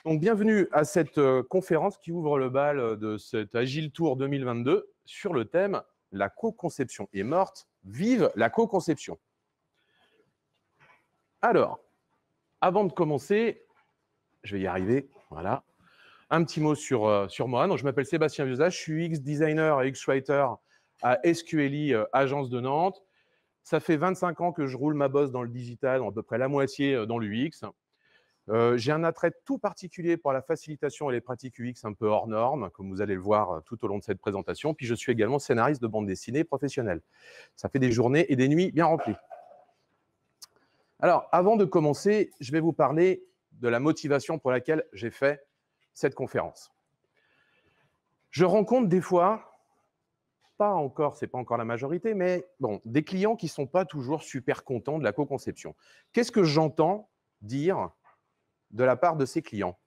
Donc, bienvenue à cette conférence qui ouvre le bal de cet Agile Tour 2022 sur le thème « La co-conception est morte, vive la co-conception ». Alors, avant de commencer, je vais y arriver, voilà. Un petit mot sur moi. Donc, je m'appelle Sébastien Vieuxat, je suis UX designer et UX writer à SQLi, agence de Nantes. Ça fait 25 ans que je roule ma bosse dans le digital, à peu près la moitié dans l'UX. J'ai un attrait tout particulier pour la facilitation et les pratiques UX un peu hors normes, comme vous allez le voir tout au long de cette présentation. Puis je suis également scénariste de bande dessinée professionnelle. Ça fait des journées et des nuits bien remplies. Alors, avant de commencer, je vais vous parler de la motivation pour laquelle j'ai fait cette conférence. Je rencontre des fois, c'est pas encore la majorité, mais bon, des clients qui ne sont pas toujours super contents de la co-conception. Qu'est-ce que j'entends dire de la part de ces clients?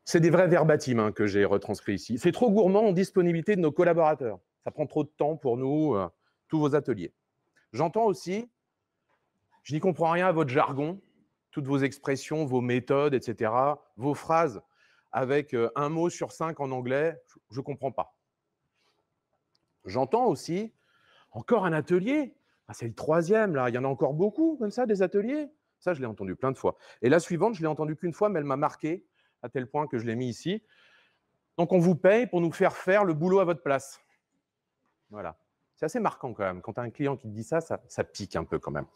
C'est des vrais verbatims que j'ai retranscrits ici. C'est trop gourmand en disponibilité de nos collaborateurs. Ça prend trop de temps pour nous, tous vos ateliers. J'entends aussi, je n'y comprends rien à votre jargon, toutes vos expressions, vos méthodes, etc., vos phrases avec un mot sur 5 en anglais, je ne comprends pas. J'entends aussi, encore un atelier, c'est le 3e, là, il y en a encore beaucoup comme ça, des ateliers. Ça, je l'ai entendu plein de fois. Et la suivante, je ne l'ai entendue qu'une fois, mais elle m'a marqué à tel point que je l'ai mis ici. Donc, on vous paye pour nous faire le boulot à votre place. Voilà. C'est assez marquant quand même. Quand tu as un client qui te dit ça, ça pique un peu quand même.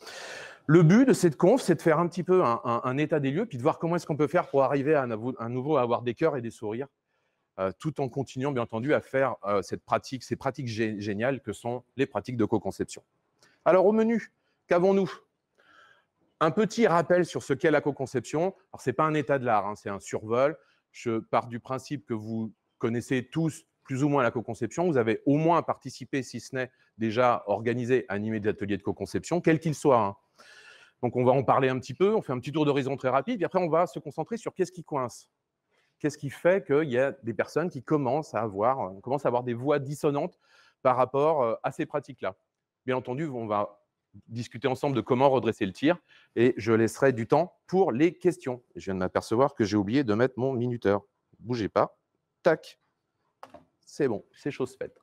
Le but de cette conf, c'est de faire un petit peu un état des lieux, puis de voir comment est-ce qu'on peut faire pour arriver à nouveau à avoir des cœurs et des sourires, tout en continuant, bien entendu, à faire ces pratiques géniales que sont les pratiques de co-conception. Alors, au menu, qu'avons-nous ? Un petit rappel sur ce qu'est la co-conception. Alors, ce n'est pas un état de l'art, c'est un survol. Je pars du principe que vous connaissez tous plus ou moins la co-conception. Vous avez au moins participé, si ce n'est déjà organisé, animé des ateliers de co-conception, quels qu'ils soient. Donc, on va en parler un petit peu. On fait un petit tour d'horizon très rapide. Et après, on va se concentrer sur qu'est-ce qui coince. Qu'est-ce qui fait qu'il y a des personnes qui commencent à avoir des voix dissonantes par rapport à ces pratiques-là. Bien entendu, on va discuter ensemble de comment redresser le tir et je laisserai du temps pour les questions. Je viens de m'apercevoir que j'ai oublié de mettre mon minuteur. Bougez pas. Tac. C'est bon, c'est chose faite.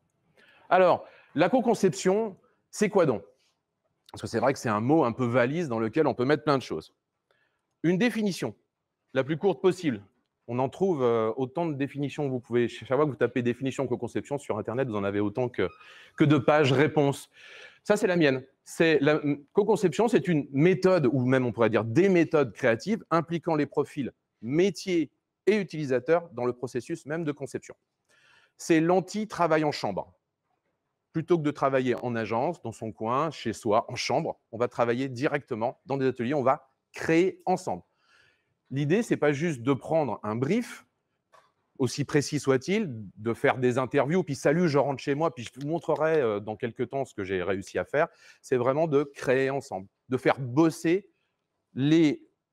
Alors, la co-conception, c'est quoi donc? Parce que c'est vrai que c'est un mot un peu valise dans lequel on peut mettre plein de choses. Une définition, la plus courte possible. On en trouve autant de définitions. Vous pouvez, chaque fois que vous tapez définition co-conception sur Internet, vous en avez autant que de pages réponses. Ça, c'est la mienne. La co-conception, c'est une méthode, ou même on pourrait dire des méthodes créatives impliquant les profils métiers et utilisateurs dans le processus même de conception. C'est l'anti-travail en chambre. Plutôt que de travailler en agence, dans son coin, chez soi, en chambre, on va travailler directement dans des ateliers, on va créer ensemble. L'idée, ce n'est pas juste de prendre un brief, aussi précis soit-il, de faire des interviews, puis salut, je rentre chez moi, puis je vous montrerai dans quelques temps ce que j'ai réussi à faire. C'est vraiment de créer ensemble, de faire bosser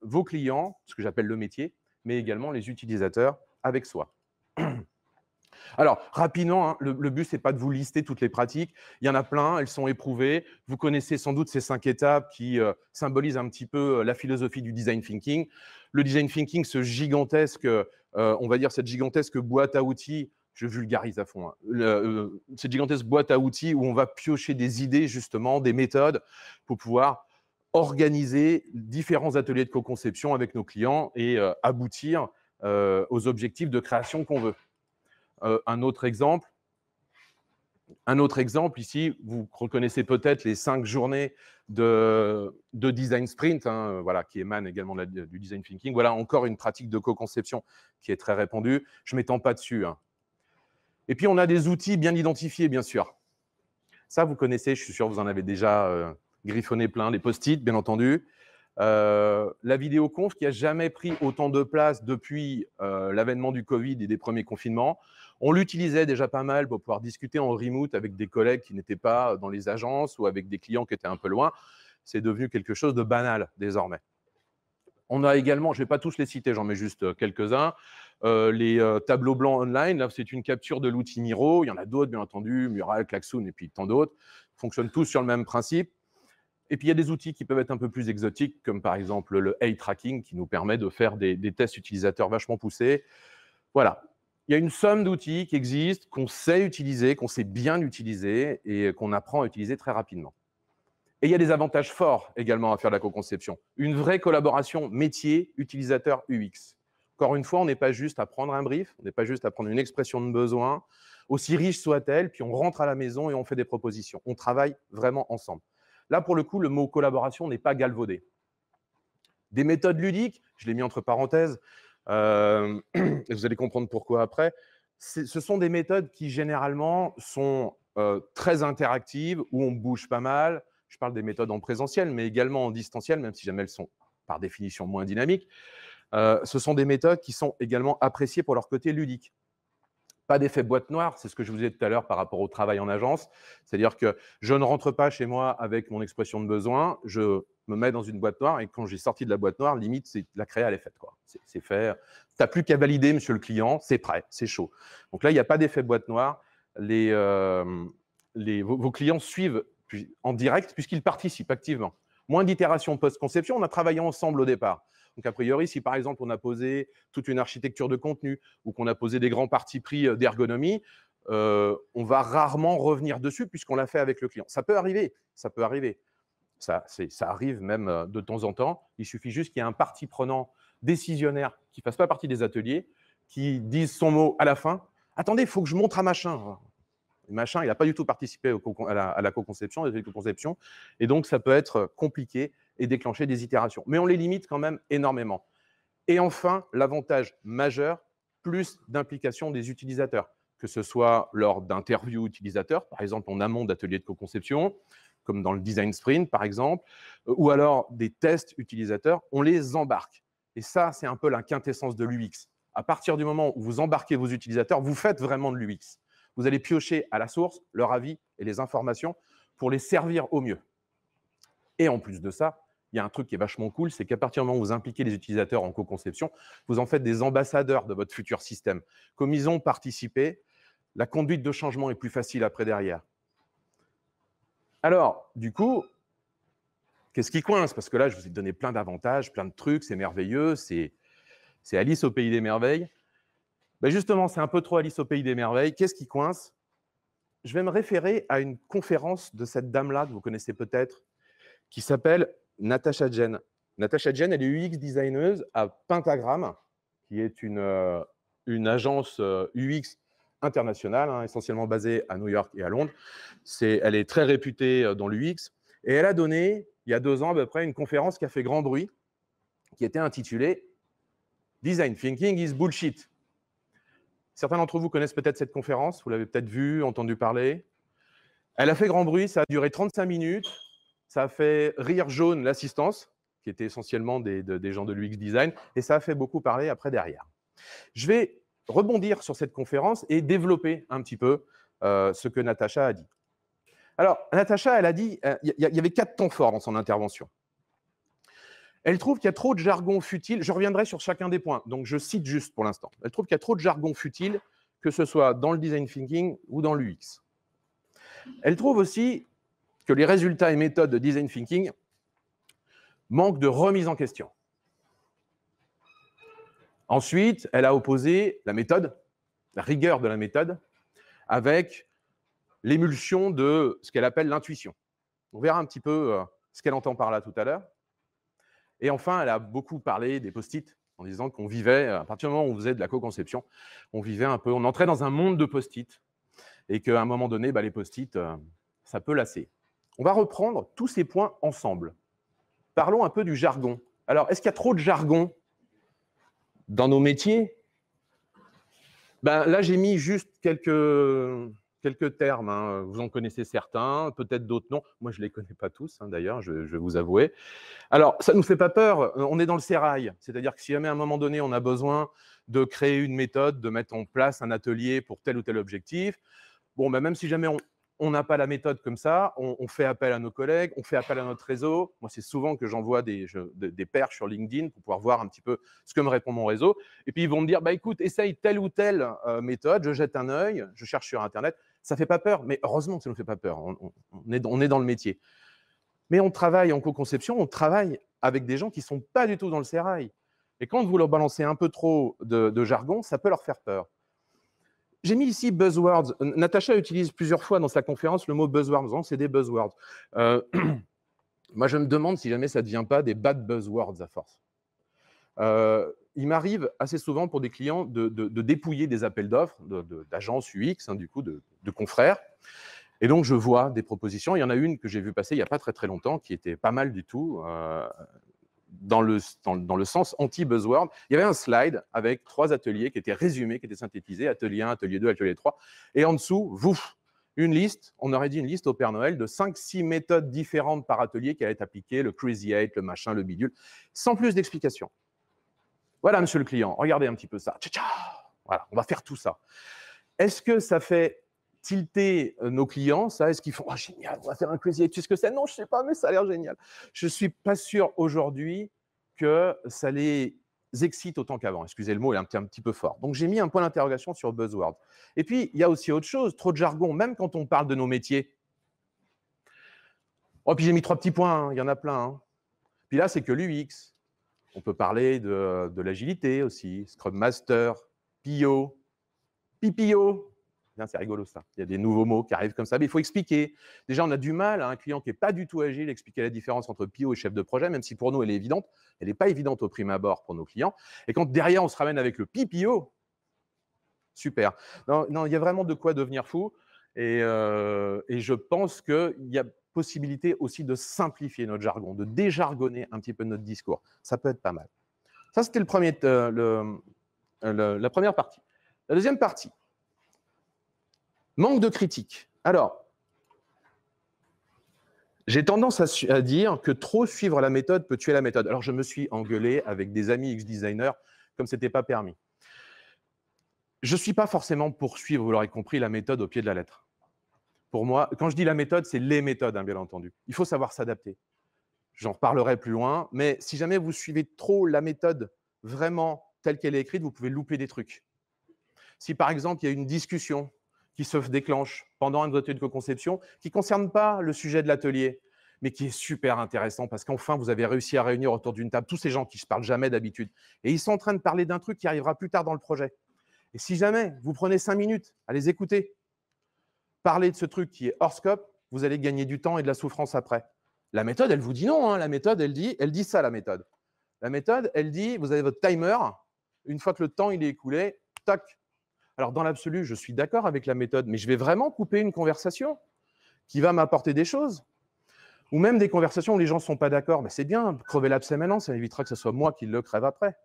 vos clients, ce que j'appelle le métier, mais également les utilisateurs avec soi. Alors, rapidement, le but, ce n'est pas de vous lister toutes les pratiques. Il y en a plein, elles sont éprouvées. Vous connaissez sans doute ces 5 étapes qui symbolisent un petit peu la philosophie du design thinking. Le design thinking, cette gigantesque boîte à outils, je vulgarise à fond, cette gigantesque boîte à outils où on va piocher des idées, justement, des méthodes pour pouvoir organiser différents ateliers de co-conception avec nos clients et aboutir aux objectifs de création qu'on veut. Un autre exemple ici, vous reconnaissez peut-être les 5 journées de design sprint, qui émanent également du design thinking. Voilà encore une pratique de co-conception qui est très répandue. Je ne m'étends pas dessus. Et puis, on a des outils bien identifiés, bien sûr. Ça, vous connaissez, je suis sûr que vous en avez déjà griffonné plein, les post-it, bien entendu. La vidéoconf qui n'a jamais pris autant de place depuis l'avènement du Covid et des premiers confinements. On l'utilisait déjà pas mal pour pouvoir discuter en remote avec des collègues qui n'étaient pas dans les agences ou avec des clients qui étaient un peu loin. C'est devenu quelque chose de banal désormais. On a également, je ne vais pas tous les citer, j'en mets juste quelques-uns, les tableaux blancs online. Là, c'est une capture de l'outil Miro. Il y en a d'autres, bien entendu, Mural, Klaxoon et puis tant d'autres. Ils fonctionnent tous sur le même principe. Et puis, il y a des outils qui peuvent être un peu plus exotiques, comme par exemple le eye tracking, qui nous permet de faire des tests utilisateurs vachement poussés. Voilà. Il y a une somme d'outils qui existent, qu'on sait utiliser, qu'on sait bien utiliser et qu'on apprend à utiliser très rapidement. Et il y a des avantages forts également à faire de la co-conception. Une vraie collaboration métier, utilisateur, UX. Encore une fois, on n'est pas juste à prendre un brief, on n'est pas juste à prendre une expression de besoin, aussi riche soit-elle, puis on rentre à la maison et on fait des propositions. On travaille vraiment ensemble. Là, pour le coup, le mot collaboration n'est pas galvaudé. Des méthodes ludiques, je l'ai mis entre parenthèses, et vous allez comprendre pourquoi après. Ce sont des méthodes qui, généralement, sont très interactives, où on bouge pas mal. Je parle des méthodes en présentiel, mais également en distanciel, même si jamais elles sont, par définition, moins dynamiques. Ce sont des méthodes qui sont également appréciées pour leur côté ludique. Pas d'effet boîte noire, c'est ce que je vous disais tout à l'heure par rapport au travail en agence. C'est-à-dire que je ne rentre pas chez moi avec mon expression de besoin, je me mets dans une boîte noire et quand j'ai sorti de la boîte noire, limite, la créa, elle est faite, quoi. C'est fait. Tu n'as plus qu'à valider, monsieur le client, c'est prêt, c'est chaud. Donc là, il n'y a pas d'effet boîte noire. Vos clients suivent en direct puisqu'ils participent activement. Moins d'itérations post-conception, on a travaillé ensemble au départ. Donc, a priori, si par exemple, on a posé toute une architecture de contenu ou qu'on a posé des grands partis pris d'ergonomie, on va rarement revenir dessus puisqu'on l'a fait avec le client. Ça peut arriver, ça peut arriver. Ça arrive même de temps en temps. Il suffit juste qu'il y ait un partie prenant décisionnaire qui ne fasse pas partie des ateliers, qui dise son mot à la fin. Attendez, il faut que je montre à machin. Machin, il n'a pas du tout participé à la co-conception, et donc ça peut être compliqué et déclencher des itérations. Mais on les limite quand même énormément. Et enfin, l'avantage majeur, plus d'implication des utilisateurs, que ce soit lors d'interviews utilisateurs, par exemple en amont d'ateliers de co-conception, comme dans le design sprint, par exemple, ou alors des tests utilisateurs, on les embarque. Et ça, c'est un peu la quintessence de l'UX. À partir du moment où vous embarquez vos utilisateurs, vous faites vraiment de l'UX. Vous allez piocher à la source leur avis et les informations pour les servir au mieux. Et en plus de ça, il y a un truc qui est vachement cool, c'est qu'à partir du moment où vous impliquez les utilisateurs en co-conception, vous en faites des ambassadeurs de votre futur système. Comme ils ont participé, la conduite de changement est plus facile après derrière. Alors, du coup, qu'est-ce qui coince? Parce que là, je vous ai donné plein d'avantages, plein de trucs, c'est merveilleux, c'est Alice au pays des merveilles. Ben justement, c'est un peu trop Alice au pays des merveilles. Qu'est-ce qui coince? Je vais me référer à une conférence de cette dame-là, que vous connaissez peut-être, qui s'appelle Natasha Jen. Natasha Jen, elle est UX designeuse à Pentagram, qui est une agence UX internationale, hein, essentiellement basée à New York et à Londres. Elle est très réputée dans l'UX. Et elle a donné, il y a 2 ans à peu près, une conférence qui a fait grand bruit, qui était intitulée « Design Thinking is Bullshit ». Certains d'entre vous connaissent peut-être cette conférence, vous l'avez peut-être vue, entendu parler. Elle a fait grand bruit, ça a duré 35 minutes, ça a fait rire jaune l'assistance, qui était essentiellement des gens de l'UX design, et ça a fait beaucoup parler après derrière. Je vais rebondir sur cette conférence et développer un petit peu ce que Natacha a dit. Alors, Natacha, elle a dit, il y avait 4 temps forts dans son intervention. Elle trouve qu'il y a trop de jargon futile. Je reviendrai sur chacun des points, donc je cite juste pour l'instant. Elle trouve qu'il y a trop de jargon futile, que ce soit dans le design thinking ou dans l'UX. Elle trouve aussi que les résultats et méthodes de design thinking manquent de remise en question. Ensuite, elle a opposé la méthode, la rigueur de la méthode, avec l'émulsion de ce qu'elle appelle l'intuition. On verra un petit peu ce qu'elle entend par là tout à l'heure. Et enfin, elle a beaucoup parlé des post-it, en disant qu'on vivait, à partir du moment où on faisait de la co-conception, on vivait un peu, on entrait dans un monde de post-it, et qu'à un moment donné, les post-it, ça peut lasser. On va reprendre tous ces points ensemble. Parlons un peu du jargon. Alors, est-ce qu'il y a trop de jargon dans nos métiers? Là, j'ai mis juste quelques termes, hein. Vous en connaissez certains, peut-être d'autres non. Moi, je ne les connais pas tous, hein, d'ailleurs, je vais vous avouer. Alors, ça ne nous fait pas peur, on est dans le sérail. C'est-à-dire que si jamais à un moment donné, on a besoin de créer une méthode, de mettre en place un atelier pour tel ou tel objectif, bon, même si jamais on n'a pas la méthode comme ça, on fait appel à nos collègues, on fait appel à notre réseau. Moi, c'est souvent que j'envoie des perches sur LinkedIn pour pouvoir voir un petit peu ce que me répond mon réseau. Et puis, ils vont me dire, écoute, essaye telle ou telle méthode, je jette un œil, je cherche sur Internet. Ça ne fait pas peur, mais heureusement que ça ne nous fait pas peur. On est dans le métier. Mais on travaille en co-conception, on travaille avec des gens qui ne sont pas du tout dans le sérail. Et quand vous leur balancez un peu trop de jargon, ça peut leur faire peur. J'ai mis ici buzzwords. Natacha utilise plusieurs fois dans sa conférence le mot buzzwords. C'est des buzzwords. Moi, je me demande si jamais ça ne devient pas des bad buzzwords à force. Il m'arrive assez souvent pour des clients de dépouiller des appels d'offres d'agences UX, du coup, de confrères. Et donc, je vois des propositions. Il y en a une que j'ai vue passer il n'y a pas très, très longtemps, qui était pas mal du tout, dans le sens anti-buzzword. Il y avait un slide avec 3 ateliers qui étaient résumés, qui étaient synthétisés, atelier 1, atelier 2, atelier 3. Et en dessous, une liste, on aurait dit une liste au Père Noël de 5-6 méthodes différentes par atelier qui allaient être appliquées, le Crazy 8, le machin, le bidule, sans plus d'explications. Voilà, monsieur le client, regardez un petit peu ça. Voilà, on va faire tout ça. Est-ce que ça fait tilter nos clients, ça? Est-ce qu'ils font « Oh, génial, on va faire un Crazy 8, tu sais ce que c'est ?» Non, je ne sais pas, mais ça a l'air génial. Je ne suis pas sûr aujourd'hui que ça les excite autant qu'avant. Excusez le mot, il est un petit peu fort. Donc, j'ai mis un point d'interrogation sur buzzword. Et puis, il y a aussi autre chose, trop de jargon, même quand on parle de nos métiers. Oh, puis j'ai mis 3 petits points, hein, il y en a plein. Hein. Puis là, c'est que l'UX. On peut parler de l'agilité aussi, Scrum Master, PO, PPO. C'est rigolo ça. Il y a des nouveaux mots qui arrivent comme ça, mais il faut expliquer. Déjà, on a du mal à un client qui n'est pas du tout agile expliquer la différence entre PO et chef de projet, même si pour nous, elle est évidente. Elle n'est pas évidente au prime abord pour nos clients. Et quand derrière, on se ramène avec le PPO, super. Non, il y a vraiment de quoi devenir fou. Et je pense qu'il y a possibilité aussi de simplifier notre jargon, de déjargonner un petit peu notre discours. Ça peut être pas mal. Ça, c'était la première partie. La deuxième partie, manque de critique. Alors, j'ai tendance à dire que trop suivre la méthode peut tuer la méthode. Alors, je me suis engueulé avec des amis X-designers comme ce n'était pas permis. Je ne suis pas forcément pour suivre, vous l'aurez compris, la méthode au pied de la lettre. Pour moi, quand je dis la méthode, c'est les méthodes, hein, bien entendu. Il faut savoir s'adapter. J'en reparlerai plus loin, mais si jamais vous suivez trop la méthode vraiment telle qu'elle est écrite, vous pouvez louper des trucs. Si par exemple, il y a une discussion qui se déclenche pendant un atelier de co-conception qui ne concerne pas le sujet de l'atelier, mais qui est super intéressant parce qu'enfin, vous avez réussi à réunir autour d'une table tous ces gens qui ne se parlent jamais d'habitude et ils sont en train de parler d'un truc qui arrivera plus tard dans le projet. Et si jamais vous prenez 5 minutes à les écouter, parler de ce truc qui est hors scope, vous allez gagner du temps et de la souffrance après. La méthode, elle vous dit non. Hein. La méthode, elle dit ça, la méthode. La méthode, elle dit, vous avez votre timer. Une fois que le temps il est écoulé, toc. Alors, dans l'absolu, je suis d'accord avec la méthode, mais je vais vraiment couper une conversation qui va m'apporter des choses. Ou même des conversations où les gens ne sont pas d'accord. Mais c'est bien, crever l'abcès maintenant, ça évitera que ce soit moi qui le crève après.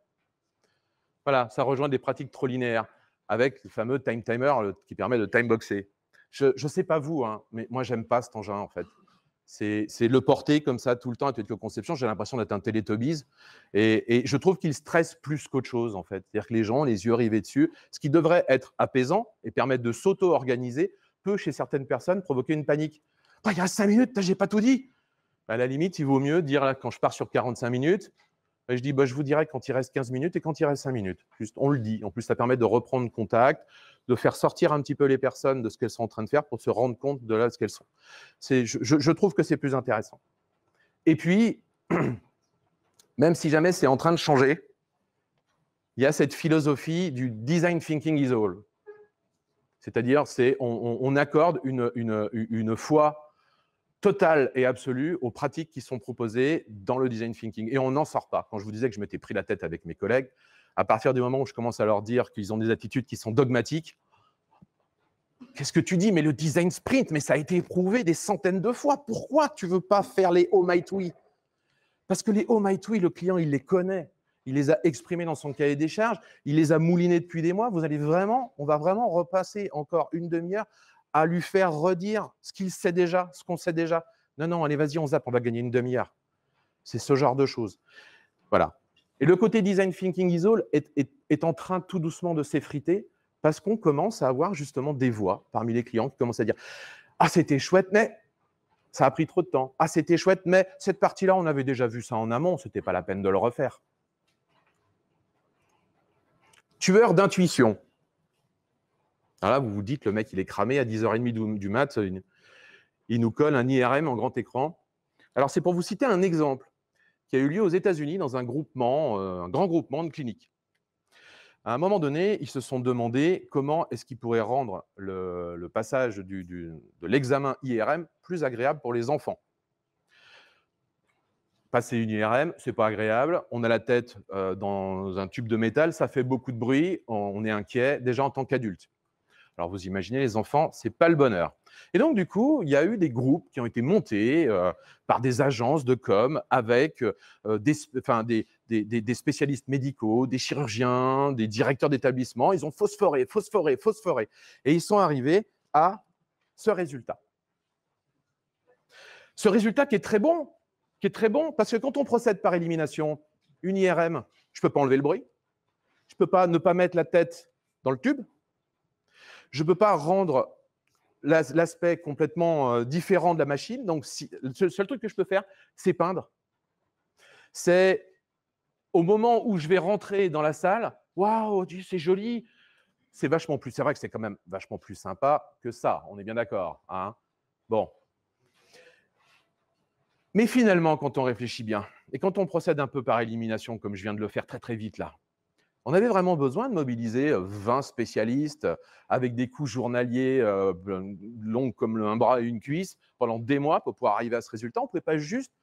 Voilà, ça rejoint des pratiques trop linéaires avec le fameux time timer qui permet de timeboxer. Je ne sais pas vous, hein, mais moi, j'aime pas cet engin, en fait. C'est le porter comme ça tout le temps à toute conception. J'ai l'impression d'être un Teletubbies. Et je trouve qu'il stresse plus qu'autre chose, en fait. C'est-à-dire que les gens, les yeux rivés dessus, ce qui devrait être apaisant et permettre de s'auto-organiser, peut, chez certaines personnes, provoquer une panique. « Il reste 5 minutes, j'ai pas tout dit !» À la limite, il vaut mieux dire, là, quand je pars sur 45 minutes, je dis, je vous dirai quand il reste 15 minutes et quand il reste 5 minutes. Juste, on le dit. En plus, ça permet de reprendre contact, de faire sortir un petit peu les personnes de ce qu'elles sont en train de faire pour se rendre compte de là ce qu'elles sont. Je trouve que c'est plus intéressant. Et puis, même si jamais c'est en train de changer, il y a cette philosophie du design thinking is all. C'est-à-dire, on accorde une foi totale et absolue aux pratiques qui sont proposées dans le design thinking. Et on n'en sort pas. Quand je vous disais que je m'étais pris la tête avec mes collègues, à partir du moment où je commence à leur dire qu'ils ont des attitudes qui sont dogmatiques, qu'est-ce que tu dis? Mais le design sprint, mais ça a été éprouvé des centaines de fois. Pourquoi tu ne veux pas faire les oh might we? Parce que les oh might we, le client, il les connaît. Il les a exprimés dans son cahier des charges. Il les a moulinés depuis des mois. On va vraiment repasser encore une demi-heure à lui faire redire ce qu'il sait déjà, ce qu'on sait déjà. Non, allez, vas-y, on zappe, on va gagner une demi-heure. C'est ce genre de choses. Voilà. Et le côté design thinking is all est en train tout doucement de s'effriter parce qu'on commence à avoir justement des voix parmi les clients qui commencent à dire « Ah, c'était chouette, mais ça a pris trop de temps. Ah, c'était chouette, mais cette partie-là, on avait déjà vu ça en amont, ce n'était pas la peine de le refaire. » Tueur d'intuition. Alors là, vous vous dites, le mec, il est cramé à 10h30 du mat, il nous colle un IRM en grand écran. Alors, c'est pour vous citer un exemple qui a eu lieu aux États-Unis dans un groupement, un grand groupement de cliniques. À un moment donné, ils se sont demandé comment est-ce qu'ils pourraient rendre le passage de l'examen IRM plus agréable pour les enfants. Passer une IRM, c'est pas agréable. On a la tête dans un tube de métal, ça fait beaucoup de bruit, on est inquiet, déjà en tant qu'adulte. Alors vous imaginez, les enfants, c'est pas le bonheur. Et donc du coup, il y a eu des groupes qui ont été montés par des agences de com avec des spécialistes médicaux, des chirurgiens, des directeurs d'établissement. Ils ont phosphoré. Et ils sont arrivés à ce résultat. Ce résultat qui est très bon, parce que quand on procède par élimination, une IRM, je ne peux pas enlever le bruit, je ne peux pas ne pas mettre la tête dans le tube, je ne peux pas rendre l'aspect complètement différent de la machine. Donc, le seul truc que je peux faire, c'est peindre. C'est au moment où je vais rentrer dans la salle, waouh, c'est joli, c'est vachement plus. C'est vrai que c'est quand même vachement plus sympa que ça. On est bien d'accord, hein? Bon. Mais finalement, quand on réfléchit bien et quand on procède un peu par élimination, comme je viens de le faire très très vite là, on avait vraiment besoin de mobiliser 20 spécialistes avec des coûts journaliers longs comme un bras et une cuisse pendant des mois pour pouvoir arriver à ce résultat. On ne pouvait pas juste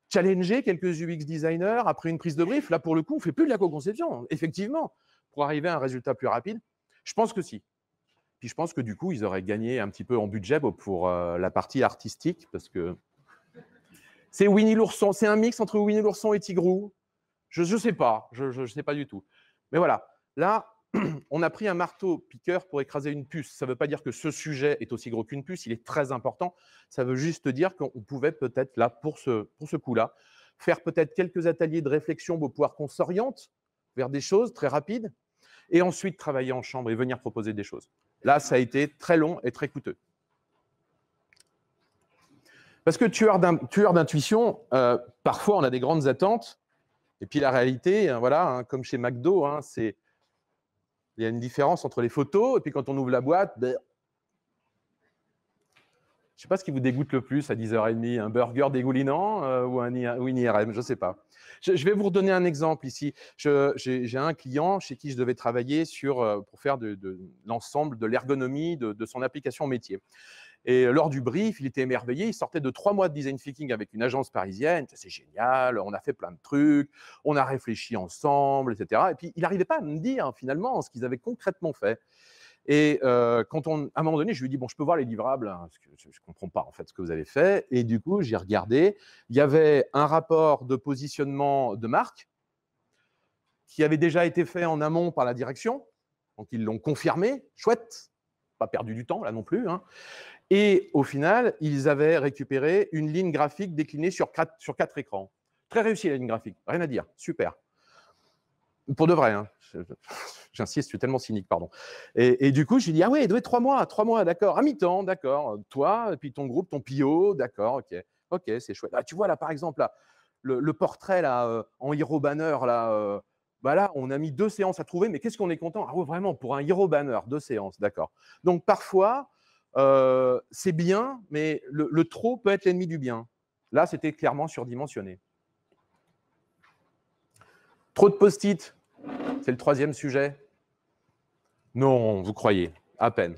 challenger quelques UX designers après une prise de brief. Là, pour le coup, on ne fait plus de la co-conception, effectivement, pour arriver à un résultat plus rapide. Je pense que si. Puis je pense que du coup, ils auraient gagné un petit peu en budget pour la partie artistique parce que c'est Winnie l'ourson. C'est un mix entre Winnie l'ourson et Tigrou. Je ne sais pas. Je ne sais pas du tout. Mais voilà, là, on a pris un marteau-piqueur pour écraser une puce. Ça ne veut pas dire que ce sujet est aussi gros qu'une puce, il est très important. Ça veut juste dire qu'on pouvait peut-être, là, pour ce coup-là, faire peut-être quelques ateliers de réflexion pour pouvoir qu'on s'oriente vers des choses très rapides et ensuite travailler en chambre et venir proposer des choses. Là, ça a été très long et très coûteux. Parce que tueur d'intuition, parfois, on a des grandes attentes. Et puis la réalité, voilà, comme chez McDo, il y a une différence entre les photos et puis quand on ouvre la boîte, je ne sais pas ce qui vous dégoûte le plus à 10h30, un burger dégoulinant ou une IRM, je ne sais pas. Je vais vous redonner un exemple ici. J'ai un client chez qui je devais travailler pour faire de l'ensemble de l'ergonomie de son application métier. Et lors du brief, il était émerveillé. Il sortait de 3 mois de design thinking avec une agence parisienne. C'est génial, on a fait plein de trucs, on a réfléchi ensemble, etc. Et puis, il n'arrivait pas à me dire finalement ce qu'ils avaient concrètement fait. Et à un moment donné, je lui ai dit, bon, je peux voir les livrables, parce que je ne comprends pas en fait ce que vous avez fait. Et du coup, j'ai regardé. Il y avait un rapport de positionnement de marque qui avait déjà été fait en amont par la direction. Donc, ils l'ont confirmé. Chouette, pas perdu du temps là non plus. Et au final, ils avaient récupéré une ligne graphique déclinée sur 4 écrans. Très réussi la ligne graphique, rien à dire, super. Pour de vrai, j'insiste, je suis tellement cynique, pardon. Et du coup, j'ai dit, ah ouais, il doit être 3 mois, d'accord, à mi-temps, d'accord. Toi, et puis ton groupe, ton PO, d'accord, ok, c'est chouette. Ah, tu vois là, par exemple, là, le portrait là, en hero banner, là, là, on a mis 2 séances à trouver, mais qu'est-ce qu'on est content. Ah ouais, vraiment, pour un hero banner, 2 séances, d'accord. Donc parfois, c'est bien, mais le trop peut être l'ennemi du bien. Là, c'était clairement surdimensionné. Trop de post-it, c'est le 3e sujet. Non, vous croyez, à peine.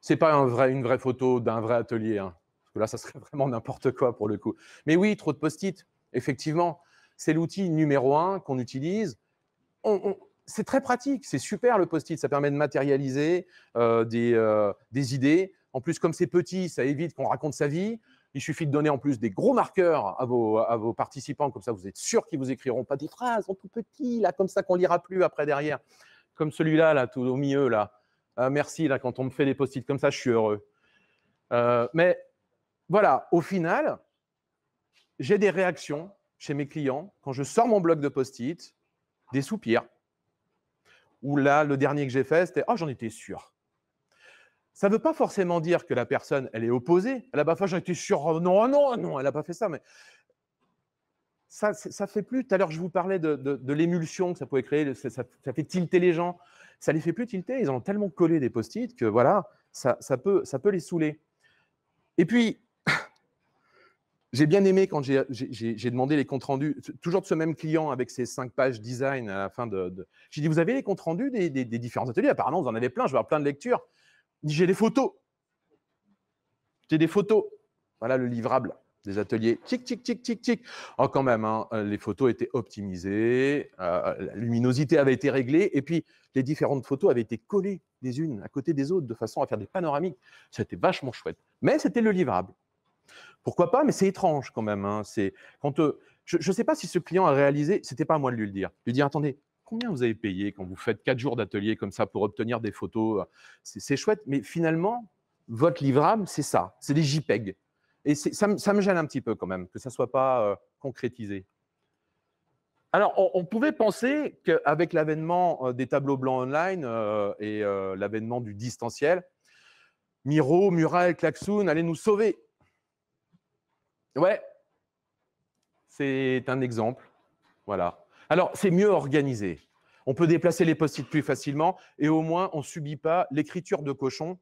Ce n'est pas une vraie photo d'un vrai atelier, parce que là, ça serait vraiment n'importe quoi pour le coup. Mais oui, trop de post-it, effectivement, c'est l'outil numéro 1 qu'on utilise. C'est très pratique, c'est super le post-it, ça permet de matérialiser des idées. En plus, comme c'est petit, ça évite qu'on raconte sa vie. Il suffit de donner en plus des gros marqueurs à vos participants, comme ça vous êtes sûr qu'ils ne vous écriront pas des phrases en tout petit, là, comme ça qu'on ne lira plus après derrière. Comme celui-là, là, tout au milieu, là. Merci, là, quand on me fait des post-it comme ça, je suis heureux. Mais voilà, au final, j'ai des réactions chez mes clients quand je sors mon bloc de post-it, des soupirs. Ou là, le dernier que j'ai fait, c'était « Oh, j'en étais sûr ». Ça ne veut pas forcément dire que la personne, elle est opposée. Elle n'a pas fait « J'en étais sûr, oh, non, elle n'a pas fait ça ». Mais ça fait plus. Tout à l'heure, je vous parlais de l'émulsion que ça pouvait créer, ça fait tilter les gens. Ça ne les fait plus tilter. Ils ont tellement collé des post-it que voilà, ça peut les saouler. Et puis, J'ai bien aimé quand j'ai demandé les comptes rendus, toujours de ce même client avec ses 5 pages design à la fin de... J'ai dit, vous avez les comptes rendus des différents ateliers? Apparemment, vous en avez plein, je vais avoir plein de lectures. Il dit, j'ai des photos. J'ai des photos. Voilà le livrable des ateliers. Tic, tic, tic, tic, tic. Oh, quand même, hein, les photos étaient optimisées, la luminosité avait été réglée, et puis les différentes photos avaient été collées les unes à côté des autres de façon à faire des panoramiques. C'était vachement chouette. Mais c'était le livrable. Pourquoi pas, mais c'est étrange quand même. Hein. Quand, je ne sais pas si ce client a réalisé, ce n'était pas à moi de lui le dire. Lui dire, attendez, combien vous avez payé quand vous faites 4 jours d'atelier comme ça pour obtenir des photos? C'est chouette, mais finalement, votre livrable, c'est ça, c'est des JPEG. Et ça me gêne un petit peu quand même, que ça ne soit pas concrétisé. Alors, on pouvait penser qu'avec l'avènement des tableaux blancs online et l'avènement du distanciel, Miro, Mural, Klaxoon allaient nous sauver. Ouais, c'est un exemple. Voilà. Alors, c'est mieux organisé. On peut déplacer les post-it plus facilement et au moins, on ne subit pas l'écriture de cochon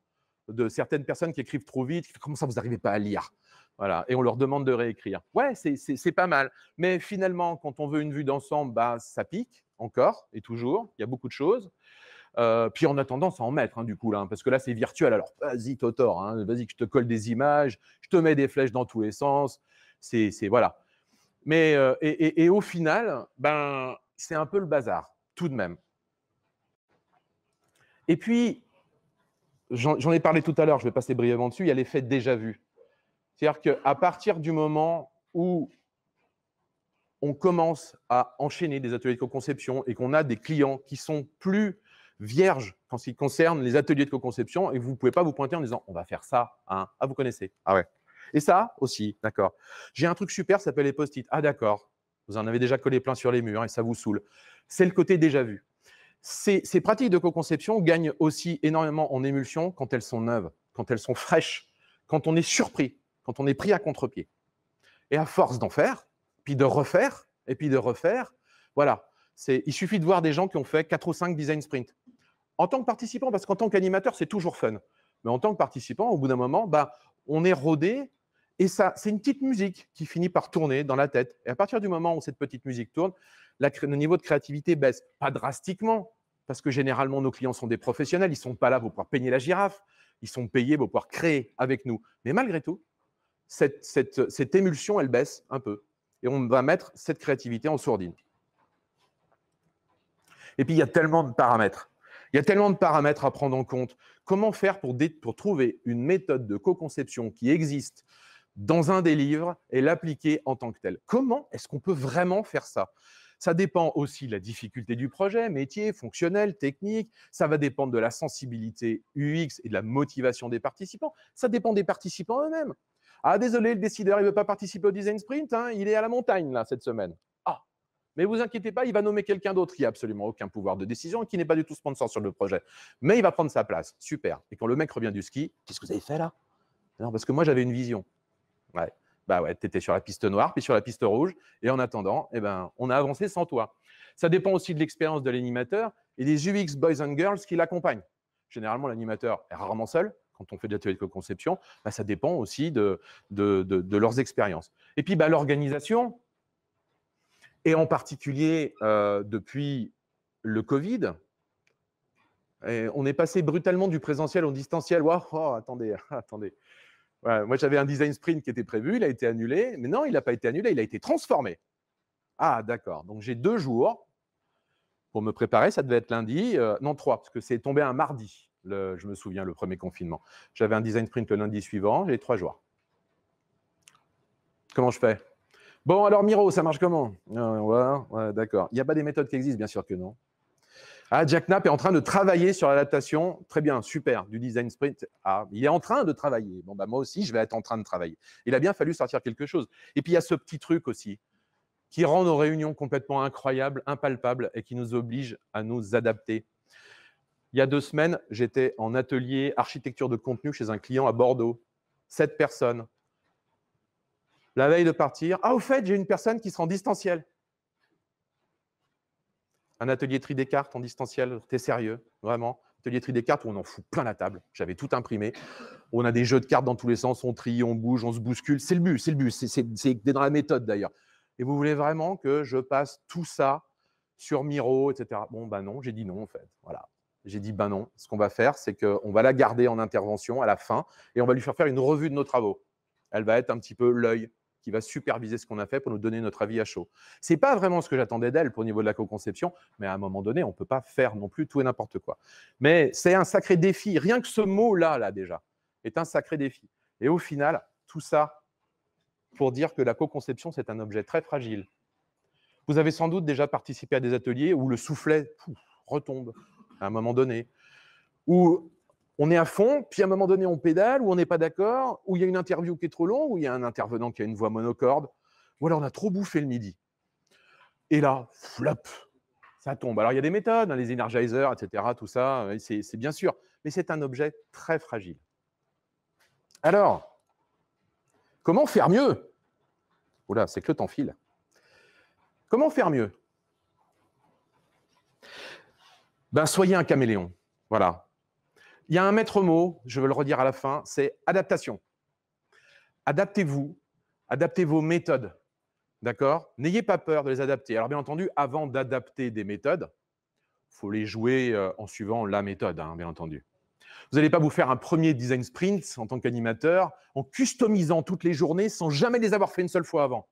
de certaines personnes qui écrivent trop vite. Comment ça, vous n'arrivez pas à lire? Voilà. Et on leur demande de réécrire. Ouais, c'est pas mal. Mais finalement, quand on veut une vue d'ensemble, bah, ça pique encore et toujours. Il y a beaucoup de choses. Puis on a tendance à en mettre, hein, du coup, là, parce que là, c'est virtuel. Alors, vas-y, Totor, hein, vas-y, que je te colle des images, je te mets des flèches dans tous les sens. Voilà. Mais, et au final, ben, c'est un peu le bazar, tout de même. Et puis, j'en ai parlé tout à l'heure, je vais passer brièvement dessus, il y a l'effet déjà vu. C'est-à-dire qu'à partir du moment où on commence à enchaîner des ateliers de co-conception et qu'on a des clients qui sont plus vierges quand ce qui concerne les ateliers de co-conception et vous ne pouvez pas vous pointer en disant « on va faire ça hein. ». Ah, vous connaissez? Ah ouais. Et ça aussi, d'accord. J'ai un truc super, ça s'appelle les post-it. Ah d'accord, vous en avez déjà collé plein sur les murs et ça vous saoule. C'est le côté déjà vu. Ces pratiques de co-conception gagnent aussi énormément en émulsion quand elles sont neuves, quand elles sont fraîches, quand on est surpris, quand on est pris à contre-pied. Et à force d'en faire, puis de refaire, et puis de refaire, voilà. Il suffit de voir des gens qui ont fait 4 ou 5 design sprints. En tant que participant, parce qu'en tant qu'animateur, c'est toujours fun. Mais en tant que participant, au bout d'un moment, bah, on est rodé, et ça, c'est une petite musique qui finit par tourner dans la tête. Et à partir du moment où cette petite musique tourne, le niveau de créativité baisse. Pas drastiquement, parce que généralement, nos clients sont des professionnels, ils ne sont pas là pour pouvoir peigner la girafe, ils sont payés pour pouvoir créer avec nous. Mais malgré tout, cette émulsion, elle baisse un peu. Et on va mettre cette créativité en sourdine. Et puis, il y a tellement de paramètres. Il y a tellement de paramètres à prendre en compte. Comment faire pour trouver une méthode de co-conception qui existe dans un des livres et l'appliquer en tant que tel? Comment est-ce qu'on peut vraiment faire ça? Ça dépend aussi de la difficulté du projet, métier, fonctionnel, technique. Ça va dépendre de la sensibilité UX et de la motivation des participants. Ça dépend des participants eux-mêmes. Ah, désolé, le décideur, il ne veut pas participer au design sprint, hein, il est à la montagne, là, cette semaine. Ah, mais vous inquiétez pas, il va nommer quelqu'un d'autre qui n'a absolument aucun pouvoir de décision et qui n'est pas du tout sponsor sur le projet. Mais il va prendre sa place. Super. Et quand le mec revient du ski, qu'est-ce que vous avez fait là? Non, parce que moi, j'avais une vision. Ouais. Bah ouais, tu étais sur la piste noire, puis sur la piste rouge. Et en attendant, eh ben, on a avancé sans toi. Ça dépend aussi de l'expérience de l'animateur et des UX boys and girls qui l'accompagnent. Généralement, l'animateur est rarement seul. Quand on fait des ateliers de co-conception, bah, ça dépend aussi de leurs expériences. Et puis, bah, l'organisation, et en particulier depuis le Covid, on est passé brutalement du présentiel au distanciel. Wow, oh, attendez, attendez. Ouais, moi, j'avais un design sprint qui était prévu, il a été annulé. Mais non, il n'a pas été annulé, il a été transformé. Ah, d'accord. Donc, j'ai 2 jours pour me préparer. Ça devait être lundi. Non, 3, parce que c'est tombé un mardi, je me souviens, le premier confinement. J'avais un design sprint le lundi suivant, j'ai 3 jours. Comment je fais? Bon, alors, Miro, ça marche comment? Ouais, d'accord. Il n'y a pas des méthodes qui existent, bien sûr que non. Ah, Jack Knapp est en train de travailler sur l'adaptation. Très bien, super, du design sprint. Ah, il est en train de travailler. Bon, bah, moi aussi, je vais être en train de travailler. Il a bien fallu sortir quelque chose. Et puis, il y a ce petit truc aussi qui rend nos réunions complètement incroyables, impalpables et qui nous oblige à nous adapter. Il y a 2 semaines, j'étais en atelier architecture de contenu chez un client à Bordeaux. 7 personnes. La veille de partir, ah, au fait, j'ai une personne qui sera en distanciel. Un atelier tri des cartes en distanciel, t'es sérieux, vraiment? Atelier des cartes où on en fout plein la table. J'avais tout imprimé. On a des jeux de cartes dans tous les sens, on trie, on bouge, on se bouscule. C'est le but, c'est le but. C'est dans la méthode d'ailleurs. Et vous voulez vraiment que je passe tout ça sur Miro, etc. Bon, ben non, j'ai dit non en fait. Voilà. J'ai dit ben non. Ce qu'on va faire, c'est qu'on va la garder en intervention à la fin et on va lui faire une revue de nos travaux. Elle va être un petit peu l'œil qui va superviser ce qu'on a fait pour nous donner notre avis à chaud. Ce n'est pas vraiment ce que j'attendais d'elle au niveau de la co-conception, mais à un moment donné, on ne peut pas faire non plus tout et n'importe quoi. Mais c'est un sacré défi. Rien que ce mot-là, là déjà, est un sacré défi. Et au final, tout ça pour dire que la co-conception, c'est un objet très fragile. Vous avez sans doute déjà participé à des ateliers où le soufflet retombe à un moment donné, où on est à fond, puis à un moment donné, on pédale, où on n'est pas d'accord, où il y a une interview qui est trop longue, où il y a un intervenant qui a une voix monocorde, ou alors on a trop bouffé le midi. Et là, flop, ça tombe. Alors, il y a des méthodes, hein, les energizers, etc., tout ça, c'est bien sûr, mais c'est un objet très fragile. Alors, comment faire mieux? Oula, c'est que le temps file. Comment faire mieux? Ben, soyez un caméléon. Voilà. Il y a un maître mot, je veux le redire à la fin, c'est adaptation. Adaptez-vous, adaptez vos méthodes. D'accord? N'ayez pas peur de les adapter. Alors, bien entendu, avant d'adapter des méthodes, il faut les jouer en suivant la méthode, hein, bien entendu. Vous n'allez pas vous faire un premier design sprint en tant qu'animateur en customisant toutes les journées sans jamais les avoir fait une seule fois avant.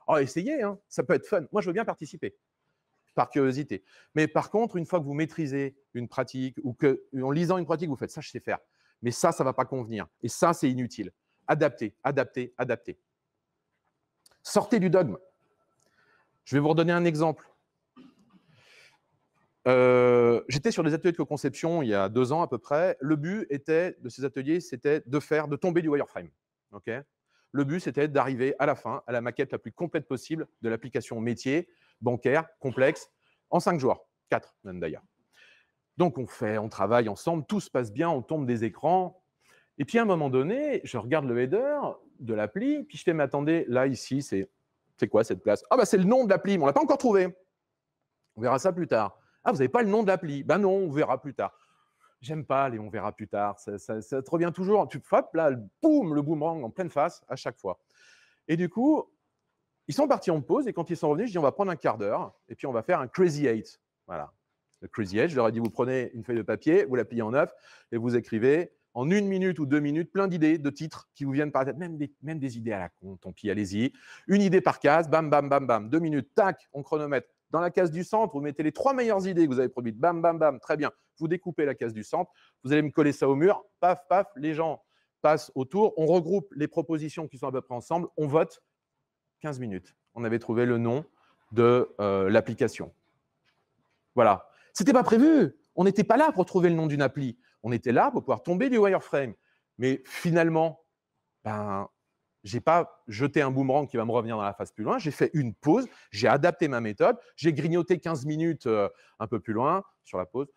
Oh, essayez, hein, ça peut être fun. Moi, je veux bien participer, par curiosité. Mais par contre, une fois que vous maîtrisez une pratique ou qu'en lisant une pratique, vous faites ça, je sais faire. Mais ça ne va pas convenir. Et ça, c'est inutile. Adaptez, adaptez, adaptez. Sortez du dogme. Je vais vous redonner un exemple. J'étais sur des ateliers de co-conception il y a 2 ans à peu près. Le but de ces ateliers, c'était de tomber du wireframe. Okay, le but, c'était d'arriver à la fin à la maquette la plus complète possible de l'application métier, bancaire, complexe, en 5 jours. 4 même d'ailleurs. Donc, on travaille ensemble, tout se passe bien, on tombe des écrans. Et puis, à un moment donné, je regarde le header de l'appli, puis je fais, mais attendez, là, ici, c'est quoi cette place? Ah, bah, c'est le nom de l'appli, mais on ne l'a pas encore trouvé. On verra ça plus tard. Ah, vous n'avez pas le nom de l'appli? Ben non, on verra plus tard. J'aime pas les on verra plus tard. Ça te revient toujours. Tu hop, là, boum, le boomerang en pleine face à chaque fois. Et du coup, ils sont partis en pause et quand ils sont revenus, je dis on va prendre un quart d'heure et puis on va faire un Crazy 8. Voilà. Le Crazy 8, je leur ai dit vous prenez une feuille de papier, vous la pliez en 9 et vous écrivez en 1 minute ou 2 minutes plein d'idées, de titres qui vous viennent par la tête, même des idées à la con, tant pis, allez-y. Une idée par case, bam, bam, bam, bam. 2 minutes, tac, on chronomètre. Dans la case du centre, vous mettez les 3 meilleures idées que vous avez produites. Bam, bam, bam, très bien. Vous découpez la case du centre. Vous allez me coller ça au mur. Paf, paf, les gens passent autour. On regroupe les propositions qui sont à peu près ensemble. On vote. 15 minutes. On avait trouvé le nom de l'application. Voilà. Ce n'était pas prévu. On n'était pas là pour trouver le nom d'une appli. On était là pour pouvoir tomber du wireframe. Mais finalement, ben, je n'ai pas jeté un boomerang qui va me revenir dans la face plus loin. J'ai fait une pause, j'ai adapté ma méthode, j'ai grignoté 15 minutes un peu plus loin sur la pause.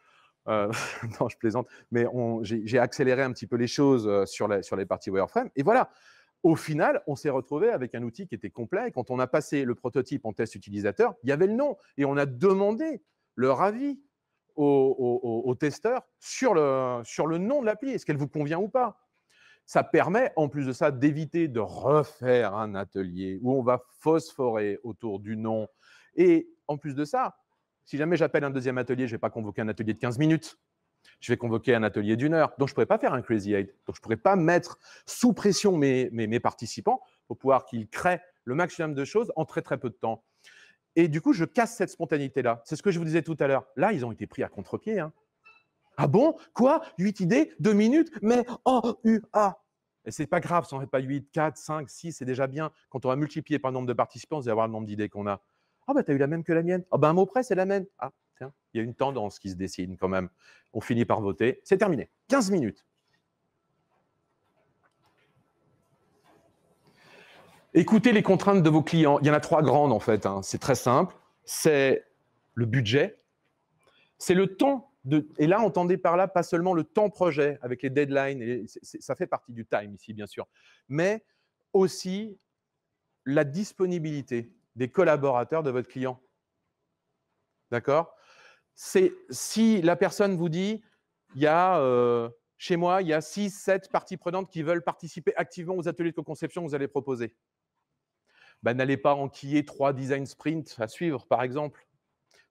Non, je plaisante, mais j'ai accéléré un petit peu les choses sur les parties wireframe. Et voilà, au final, on s'est retrouvé avec un outil qui était complet. Et quand on a passé le prototype en test utilisateur, il y avait le nom. Et on a demandé leur avis aux testeurs sur le nom de l'appli. Est-ce qu'elle vous convient ou pas? Ça permet, en plus de ça, d'éviter de refaire un atelier où on va phosphorer autour du nom. Et en plus de ça, si jamais j'appelle un deuxième atelier, je ne vais pas convoquer un atelier de 15 minutes. Je vais convoquer un atelier d'1 heure. Donc, je ne pourrais pas faire un Crazy 8. Donc, je ne pourrais pas mettre sous pression mes participants pour pouvoir qu'ils créent le maximum de choses en très, très peu de temps. Et du coup, je casse cette spontanéité-là. C'est ce que je vous disais tout à l'heure. Là, ils ont été pris à contre-pied. Hein. Ah bon? Quoi? 8 idées? 2 minutes? Mais Et c'est pas grave, si on ne fait pas 8, 4, 5, 6, c'est déjà bien. Quand on va multiplier par le nombre de participants, vous allez avoir le nombre d'idées qu'on a. Ah bah, tu as eu la même que la mienne. Ah bah, un mot près, c'est la même. Ah, tiens, il y a une tendance qui se dessine quand même. On finit par voter. C'est terminé. 15 minutes. Écoutez les contraintes de vos clients. Il y en a 3 grandes en fait. Hein. C'est très simple. C'est le budget. C'est le temps. Et là, entendez par là pas seulement le temps projet avec les deadlines, ça fait partie du time ici, bien sûr, mais aussi la disponibilité des collaborateurs de votre client. D'accord? Si la personne vous dit il y a, chez moi, il y a 6, 7 parties prenantes qui veulent participer activement aux ateliers de co-conception que vous allez proposer. Ben, n'allez pas enquiller 3 design sprints à suivre, par exemple.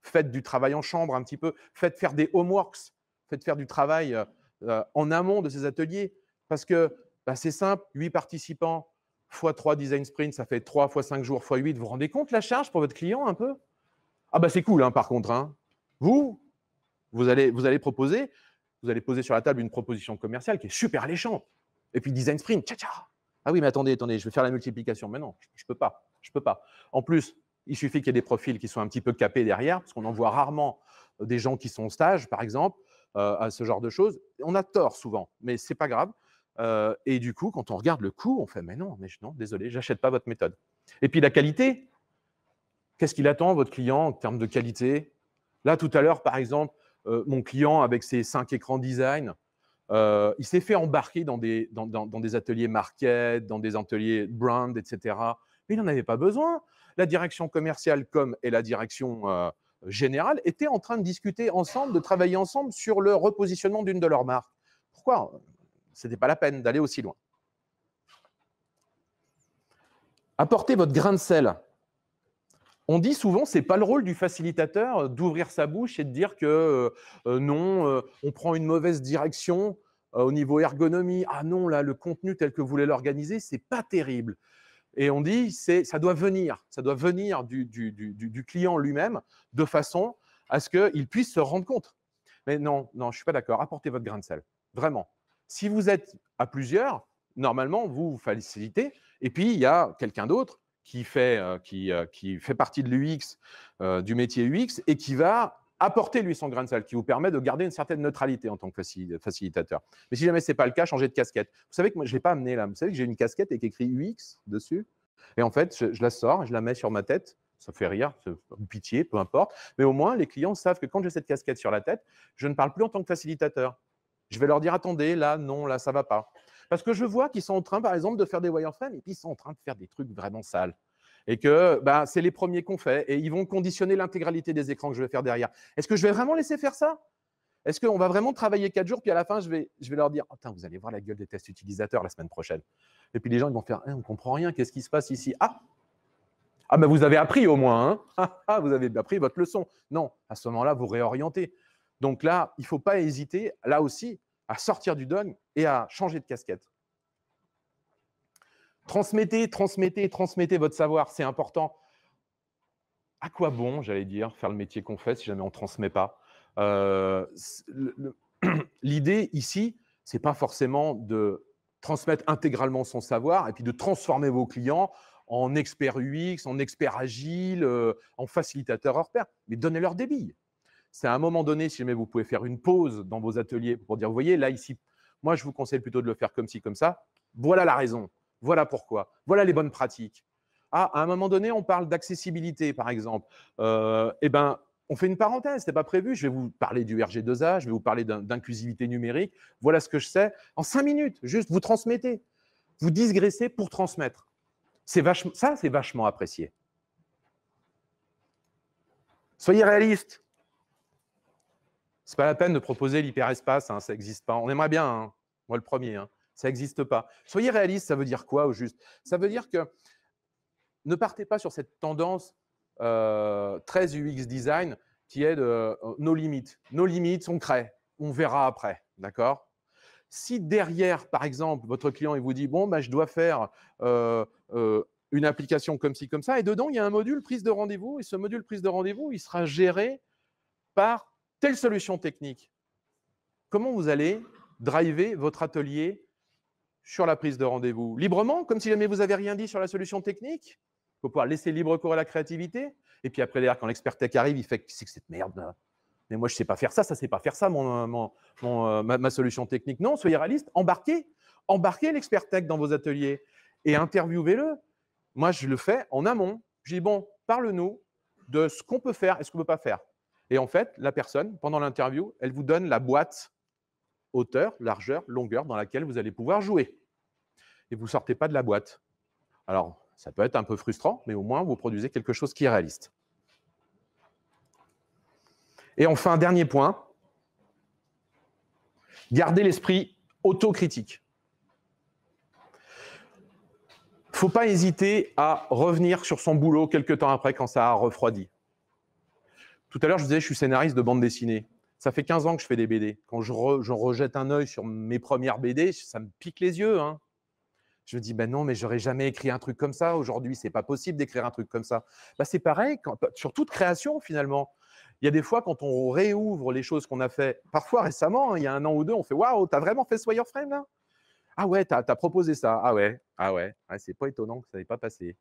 Faites du travail en chambre un petit peu. Faites faire des homeworks. Faites faire du travail en amont de ces ateliers. Parce que ben, c'est simple, 8 participants x 3 design sprints, ça fait 3 x 5 jours x 8. Vous vous rendez compte la charge pour votre client un peu? Ah bah c'est cool, hein, par contre. Hein. Vous allez proposer, vous allez poser sur la table une proposition commerciale qui est super alléchante. Et puis design sprint, tcha tcha. Ah oui, mais attendez, je vais faire la multiplication. Mais non, je peux pas. Je peux pas. En plus, il suffit qu'il y ait des profils qui soient un petit peu capés derrière, parce qu'on en voit rarement des gens qui sont en stage, par exemple, à ce genre de choses. On a tort souvent, mais c'est pas grave. Et du coup, quand on regarde le coût, on fait mais non, désolé, j'achète pas votre méthode. Et puis la qualité, qu'est-ce qu'il attend, votre client, en termes de qualité? Là, tout à l'heure, par exemple, mon client, avec ses 5 écrans design, il s'est fait embarquer dans des ateliers market, dans des ateliers brand, etc. Mais il n'en avait pas besoin. La direction commerciale comme et la direction générale étaient en train de discuter ensemble, de travailler ensemble sur le repositionnement d'une de leurs marques. Pourquoi? Ce n'était pas la peine d'aller aussi loin. Apportez votre grain de sel. On dit souvent, ce n'est pas le rôle du facilitateur d'ouvrir sa bouche et de dire que non, on prend une mauvaise direction au niveau ergonomie. Ah non, là, le contenu tel que vous voulez l'organiser, ce n'est pas terrible. Et on dit, ça doit venir du client lui-même de façon à ce qu'il puisse se rendre compte. Mais non, je ne suis pas d'accord. Apportez votre grain de sel. Vraiment. Si vous êtes à plusieurs, normalement, vous facilitez. Et puis, il y a quelqu'un d'autre qui fait partie de l'UX, du métier UX, et qui va apporter, lui, son grain de sel, qui vous permet de garder une certaine neutralité en tant que facilitateur. Mais si jamais ce n'est pas le cas, changez de casquette. Vous savez que moi, je ne l'ai pas amené là. Vous savez que j'ai une casquette avec écrit UX dessus. Et en fait, je la sors et je la mets sur ma tête. Ça fait rire, pitié, peu importe. Mais au moins, les clients savent que quand j'ai cette casquette sur la tête, je ne parle plus en tant que facilitateur. Je vais leur dire, attendez, là, non, là, ça ne va pas. Parce que je vois qu'ils sont en train, par exemple, de faire des wireframes et puis ils sont en train de faire des trucs vraiment sales. Et que c'est les premiers qu'on fait et ils vont conditionner l'intégralité des écrans que je vais faire derrière. Est-ce que je vais vraiment laisser faire ça? Est-ce qu'on va vraiment travailler 4 jours, puis à la fin, je vais leur dire oh, vous allez voir la gueule des tests utilisateurs la semaine prochaine. Et puis les gens ils vont faire on ne comprend rien, qu'est-ce qui se passe ici? Ah, ben vous avez appris au moins, hein. Vous avez appris votre leçon. Non, à ce moment-là, vous réorientez. Donc là, il ne faut pas hésiter, là aussi, à sortir du dogme et à changer de casquette. Transmettez votre savoir, c'est important. À quoi bon, j'allais dire, faire le métier qu'on fait si jamais on ne transmet pas? L'idée ici, ce n'est pas forcément de transmettre intégralement son savoir et puis de transformer vos clients en experts UX, en experts agiles, en facilitateurs hors pair, mais donnez-leur des billes. C'est à un moment donné, si jamais vous pouvez faire une pause dans vos ateliers pour dire, vous voyez, là, ici, moi, je vous conseille plutôt de le faire comme ci, comme ça. Voilà la raison. Voilà pourquoi. Voilà les bonnes pratiques. Ah, à un moment donné, on parle d'accessibilité, par exemple. Eh bien, on fait une parenthèse, ce n'était pas prévu. Je vais vous parler du RG2A, je vais vous parler d'inclusivité numérique. Voilà ce que je sais. En 5 minutes, juste, vous transmettez. Vous digressez pour transmettre. Ça, c'est vachement apprécié. Soyez réalistes. Ce n'est pas la peine de proposer l'hyperespace, hein, ça n'existe pas. On aimerait bien, hein, moi le premier, hein, ça n'existe pas. Soyez réalistes, ça veut dire quoi au juste? Ça veut dire que ne partez pas sur cette tendance très UX design qui est de nos limites. Nos limites, on crée, on verra après, d'accord? Si derrière, par exemple, votre client il vous dit bon, je dois faire une application comme ci, comme ça, et dedans, il y a un module prise de rendez-vous, et ce module prise de rendez-vous, il sera géré par telle solution technique. Comment vous allez driver votre atelier sur la prise de rendez-vous? Librement, comme si jamais vous n'avez rien dit sur la solution technique? Il faut pouvoir laisser libre cours à la créativité. Et puis après, quand l'expert tech arrive, il fait « qu'est-ce que c'est que cette merde là? Mais moi, je ne sais pas faire ça, ça ne sait pas faire ça, ma solution technique. » Non, soyez réaliste, embarquez l'expert tech dans vos ateliers et interviewez-le. Moi, je le fais en amont. Je dis « bon, parle-nous de ce qu'on peut faire et ce qu'on ne peut pas faire. » Et en fait, la personne, pendant l'interview, elle vous donne la boîte hauteur, largeur, longueur dans laquelle vous allez pouvoir jouer. Et vous ne sortez pas de la boîte. Alors, ça peut être un peu frustrant, mais au moins, vous produisez quelque chose qui est réaliste. Et enfin, dernier point. Gardez l'esprit autocritique. Il ne faut pas hésiter à revenir sur son boulot quelques temps après quand ça a refroidi. Tout à l'heure, je disais, je suis scénariste de bande dessinée. Ça fait 15 ans que je fais des BD. Quand je rejette un œil sur mes premières BD, ça me pique les yeux. Hein. Je me dis, ben non, mais j'aurais jamais écrit un truc comme ça. Aujourd'hui, c'est pas possible d'écrire un truc comme ça. Ben, c'est pareil sur toute création, finalement. Il y a des fois, quand on réouvre les choses qu'on a fait, parfois récemment, il y a 1 an ou 2, on fait, waouh, t'as vraiment fait ce wireframe là? Ah ouais, t'as proposé ça. Ah ouais, c'est pas étonnant que ça n'ait pas passé.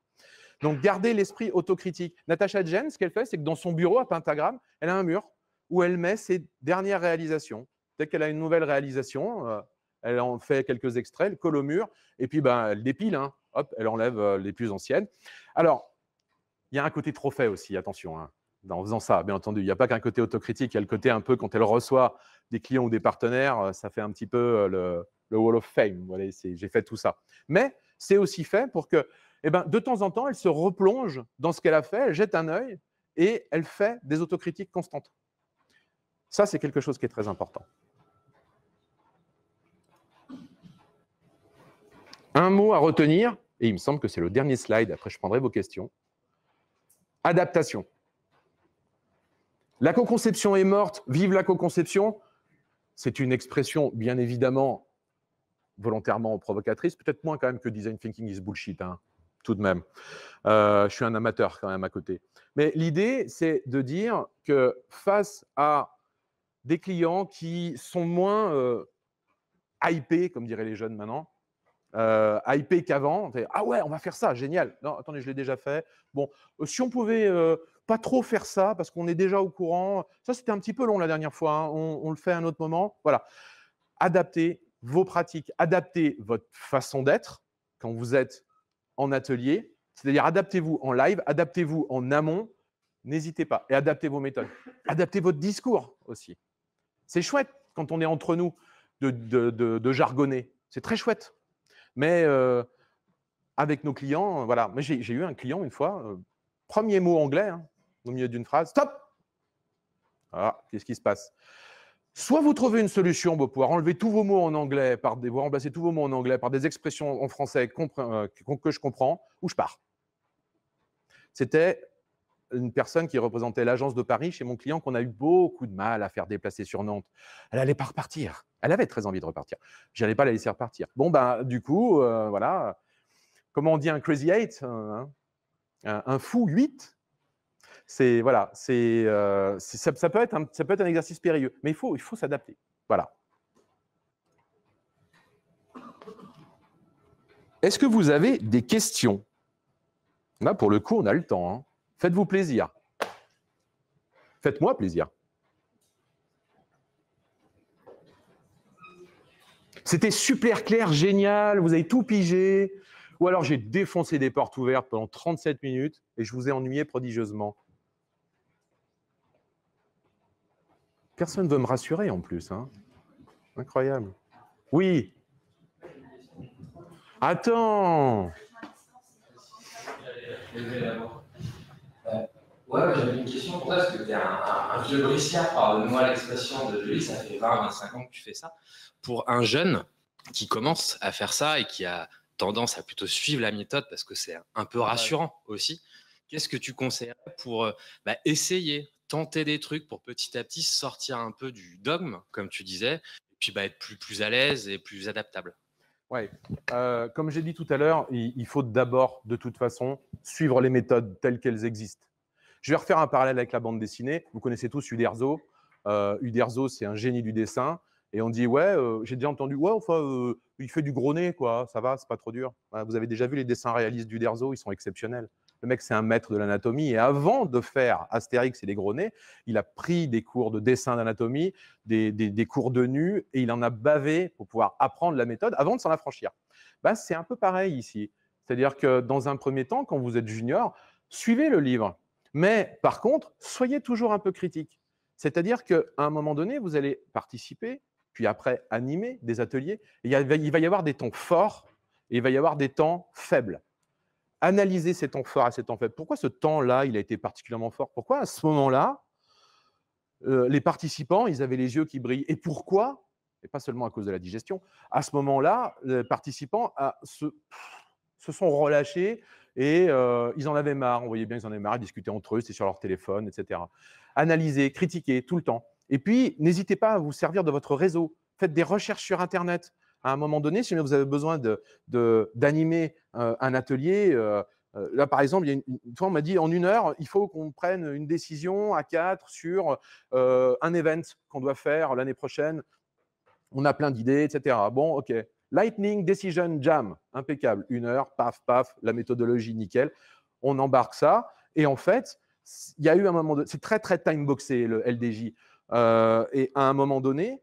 Donc, gardez l'esprit autocritique. Natasha Jen, ce qu'elle fait, c'est que dans son bureau à Pentagram, elle a un mur où elle met ses dernières réalisations. Dès qu'elle a une nouvelle réalisation, elle en fait quelques extraits, elle colle au mur, et puis ben, elle dépile, hein. Hop, elle enlève les plus anciennes. Alors, il y a un côté trophée aussi, attention, hein, en faisant ça, bien entendu. Il n'y a pas qu'un côté autocritique, il y a le côté un peu, quand elle reçoit des clients ou des partenaires, ça fait un petit peu le Wall of Fame. Voilà, j'ai fait tout ça. Mais c'est aussi fait pour que, eh ben, de temps en temps, elle se replonge dans ce qu'elle a fait, elle jette un œil et elle fait des autocritiques constantes. Ça, c'est quelque chose qui est très important. Un mot à retenir, et il me semble que c'est le dernier slide, après je prendrai vos questions. Adaptation. La co-conception est morte, vive la co-conception. C'est une expression, bien évidemment, volontairement provocatrice, peut-être moins quand même que design thinking is bullshit, hein, tout de même. Je suis un amateur quand même à côté. Mais l'idée, c'est de dire que face à des clients qui sont moins hypés, comme diraient les jeunes maintenant, hypés qu'avant, ah ouais, on va faire ça, génial. Non, attendez, je l'ai déjà fait. Bon, si on pouvait pas trop faire ça, parce qu'on est déjà au courant, ça c'était un petit peu long la dernière fois, hein. On le fait à un autre moment. Voilà. Adaptez vos pratiques, adaptez votre façon d'être quand vous êtes en atelier, c'est-à-dire adaptez-vous en live, adaptez-vous en amont, n'hésitez pas, et adaptez vos méthodes. Adaptez votre discours aussi. C'est chouette quand on est entre nous de jargonner, c'est très chouette. Mais avec nos clients, voilà. Mais j'ai eu un client une fois, premier mot anglais, hein, au milieu d'une phrase, stop. Ah, qu'est-ce qui se passe? Soit vous trouvez une solution pour pouvoir enlever tous vos mots en anglais, vous remplacer tous vos mots en anglais par des expressions en français que je comprends, ou je pars. C'était une personne qui représentait l'agence de Paris chez mon client qu'on a eu beaucoup de mal à faire déplacer sur Nantes. Elle n'allait pas repartir. Elle avait très envie de repartir. Je n'allais pas la laisser repartir. Bon, ben, du coup, voilà. Comment on dit un crazy 8, hein, un fou 8, c'est voilà, ça peut être un exercice périlleux, mais il faut s'adapter. Voilà. Est-ce que vous avez des questions? Là, pour le coup, on a le temps. Hein. Faites-vous plaisir. Faites-moi plaisir. C'était super clair, génial, vous avez tout pigé. Ou alors j'ai défoncé des portes ouvertes pendant 37 minutes et je vous ai ennuyé prodigieusement. Personne ne veut me rassurer en plus. Hein. Incroyable. Oui. Attends. Ouais, j'avais une question pour toi, parce que tu es un vieux briscard, pardonne-moi l'expression de lui, ça fait 20-25 ans que tu fais ça. Pour un jeune qui commence à faire ça et qui a tendance à plutôt suivre la méthode parce que c'est un peu rassurant aussi, qu'est-ce que tu conseillerais pour essayer, tenter des trucs pour petit à petit sortir un peu du dogme, comme tu disais, et puis être plus à l'aise et plus adaptable? Ouais. Comme j'ai dit tout à l'heure, il faut d'abord, de toute façon, suivre les méthodes telles qu'elles existent. Je vais refaire un parallèle avec la bande dessinée. Vous connaissez tous Uderzo. Uderzo, c'est un génie du dessin. Et on dit, ouais, j'ai déjà entendu, ouais, enfin, il fait du gros nez, quoi, ça va, c'est pas trop dur. Vous avez déjà vu les dessins réalistes d'Uderzo, ils sont exceptionnels. Le mec, c'est un maître de l'anatomie. Et avant de faire Astérix et les gros nez, il a pris des cours de dessin d'anatomie, des cours de nu, et il en a bavé pour pouvoir apprendre la méthode avant de s'en affranchir. Bah, c'est un peu pareil ici. C'est-à-dire que dans un premier temps, quand vous êtes junior, suivez le livre. Mais par contre, soyez toujours un peu critique. C'est-à-dire qu'à un moment donné, vous allez participer, puis après animer des ateliers. Et il va y avoir des temps forts et il va y avoir des temps faibles. Analysez ces temps forts et ces temps faibles. Pourquoi ce temps-là, il a été particulièrement fort? Pourquoi à ce moment-là, les participants, ils avaient les yeux qui brillent? Et pourquoi et pas seulement à cause de la digestion. À ce moment-là, les participants se sont relâchés et ils en avaient marre. On voyait bien qu'ils en avaient marre, ils discutaient entre eux, c'était sur leur téléphone, etc. Analysez, critiquez tout le temps. Et puis, n'hésitez pas à vous servir de votre réseau. Faites des recherches sur Internet. À un moment donné, si vous avez besoin d'animer un atelier, là, par exemple, une fois, on m'a dit en 1 heure, il faut qu'on prenne une décision à 4 sur un event qu'on doit faire l'année prochaine. On a plein d'idées, etc. Bon, OK. Lightning Decision Jam, impeccable. 1 heure, paf, paf, la méthodologie, nickel. On embarque ça. Et en fait, il y a eu un moment donné, c'est très, très time-boxé, le LDJ. Et à un moment donné,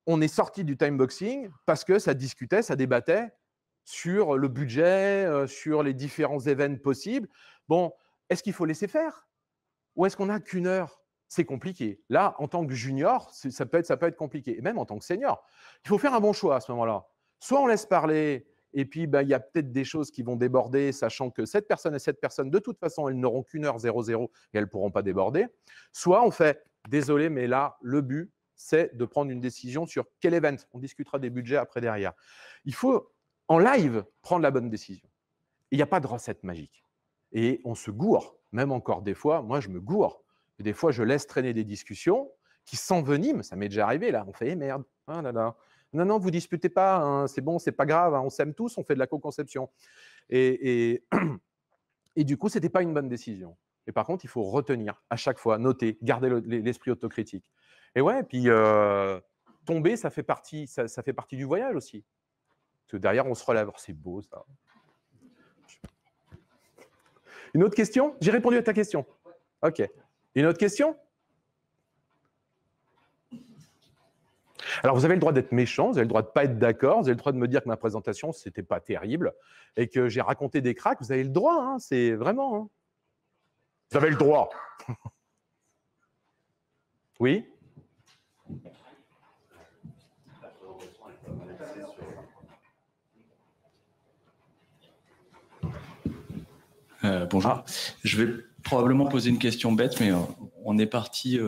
on est sorti du time-boxing parce que ça discutait, ça débattait sur le budget, sur les différents événements possibles. Bon, est-ce qu'il faut laisser faire? Ou est-ce qu'on n'a qu'1 heure? C'est compliqué. Là, en tant que junior, ça peut être compliqué. Et même en tant que senior, il faut faire un bon choix à ce moment-là. Soit on laisse parler, et puis il y a peut-être des choses qui vont déborder, sachant que cette personne et cette personne, de toute façon, elles n'auront qu'1 heure 00 et elles ne pourront pas déborder. Soit on fait, désolé, mais là, le but, c'est de prendre une décision sur quel event. On discutera des budgets après derrière. Il faut, en live, prendre la bonne décision. Il n'y a pas de recette magique. Et on se gourre, même encore des fois, moi je me gourre. Et des fois, je laisse traîner des discussions qui s'enveniment. Ça m'est déjà arrivé là. On fait merde. Ah là là. Non, non, vous disputez pas. Hein, c'est bon, c'est pas grave. Hein, on s'aime tous. On fait de la co-conception. Et du coup, c'était pas une bonne décision. Et par contre, il faut retenir à chaque fois, noter, garder l'esprit autocritique. Et ouais, puis tomber, ça fait partie du voyage aussi. Parce que derrière, on se relève. C'est beau ça. Une autre question? J'ai répondu à ta question. OK. Une autre question? Alors, vous avez le droit d'être méchant, vous avez le droit de ne pas être d'accord, vous avez le droit de me dire que ma présentation, ce n'était pas terrible et que j'ai raconté des cracks. Vous avez le droit, hein, c'est vraiment. Hein. Vous avez le droit. Oui? Bonjour. Ah. Je vais probablement poser une question bête, mais on est parti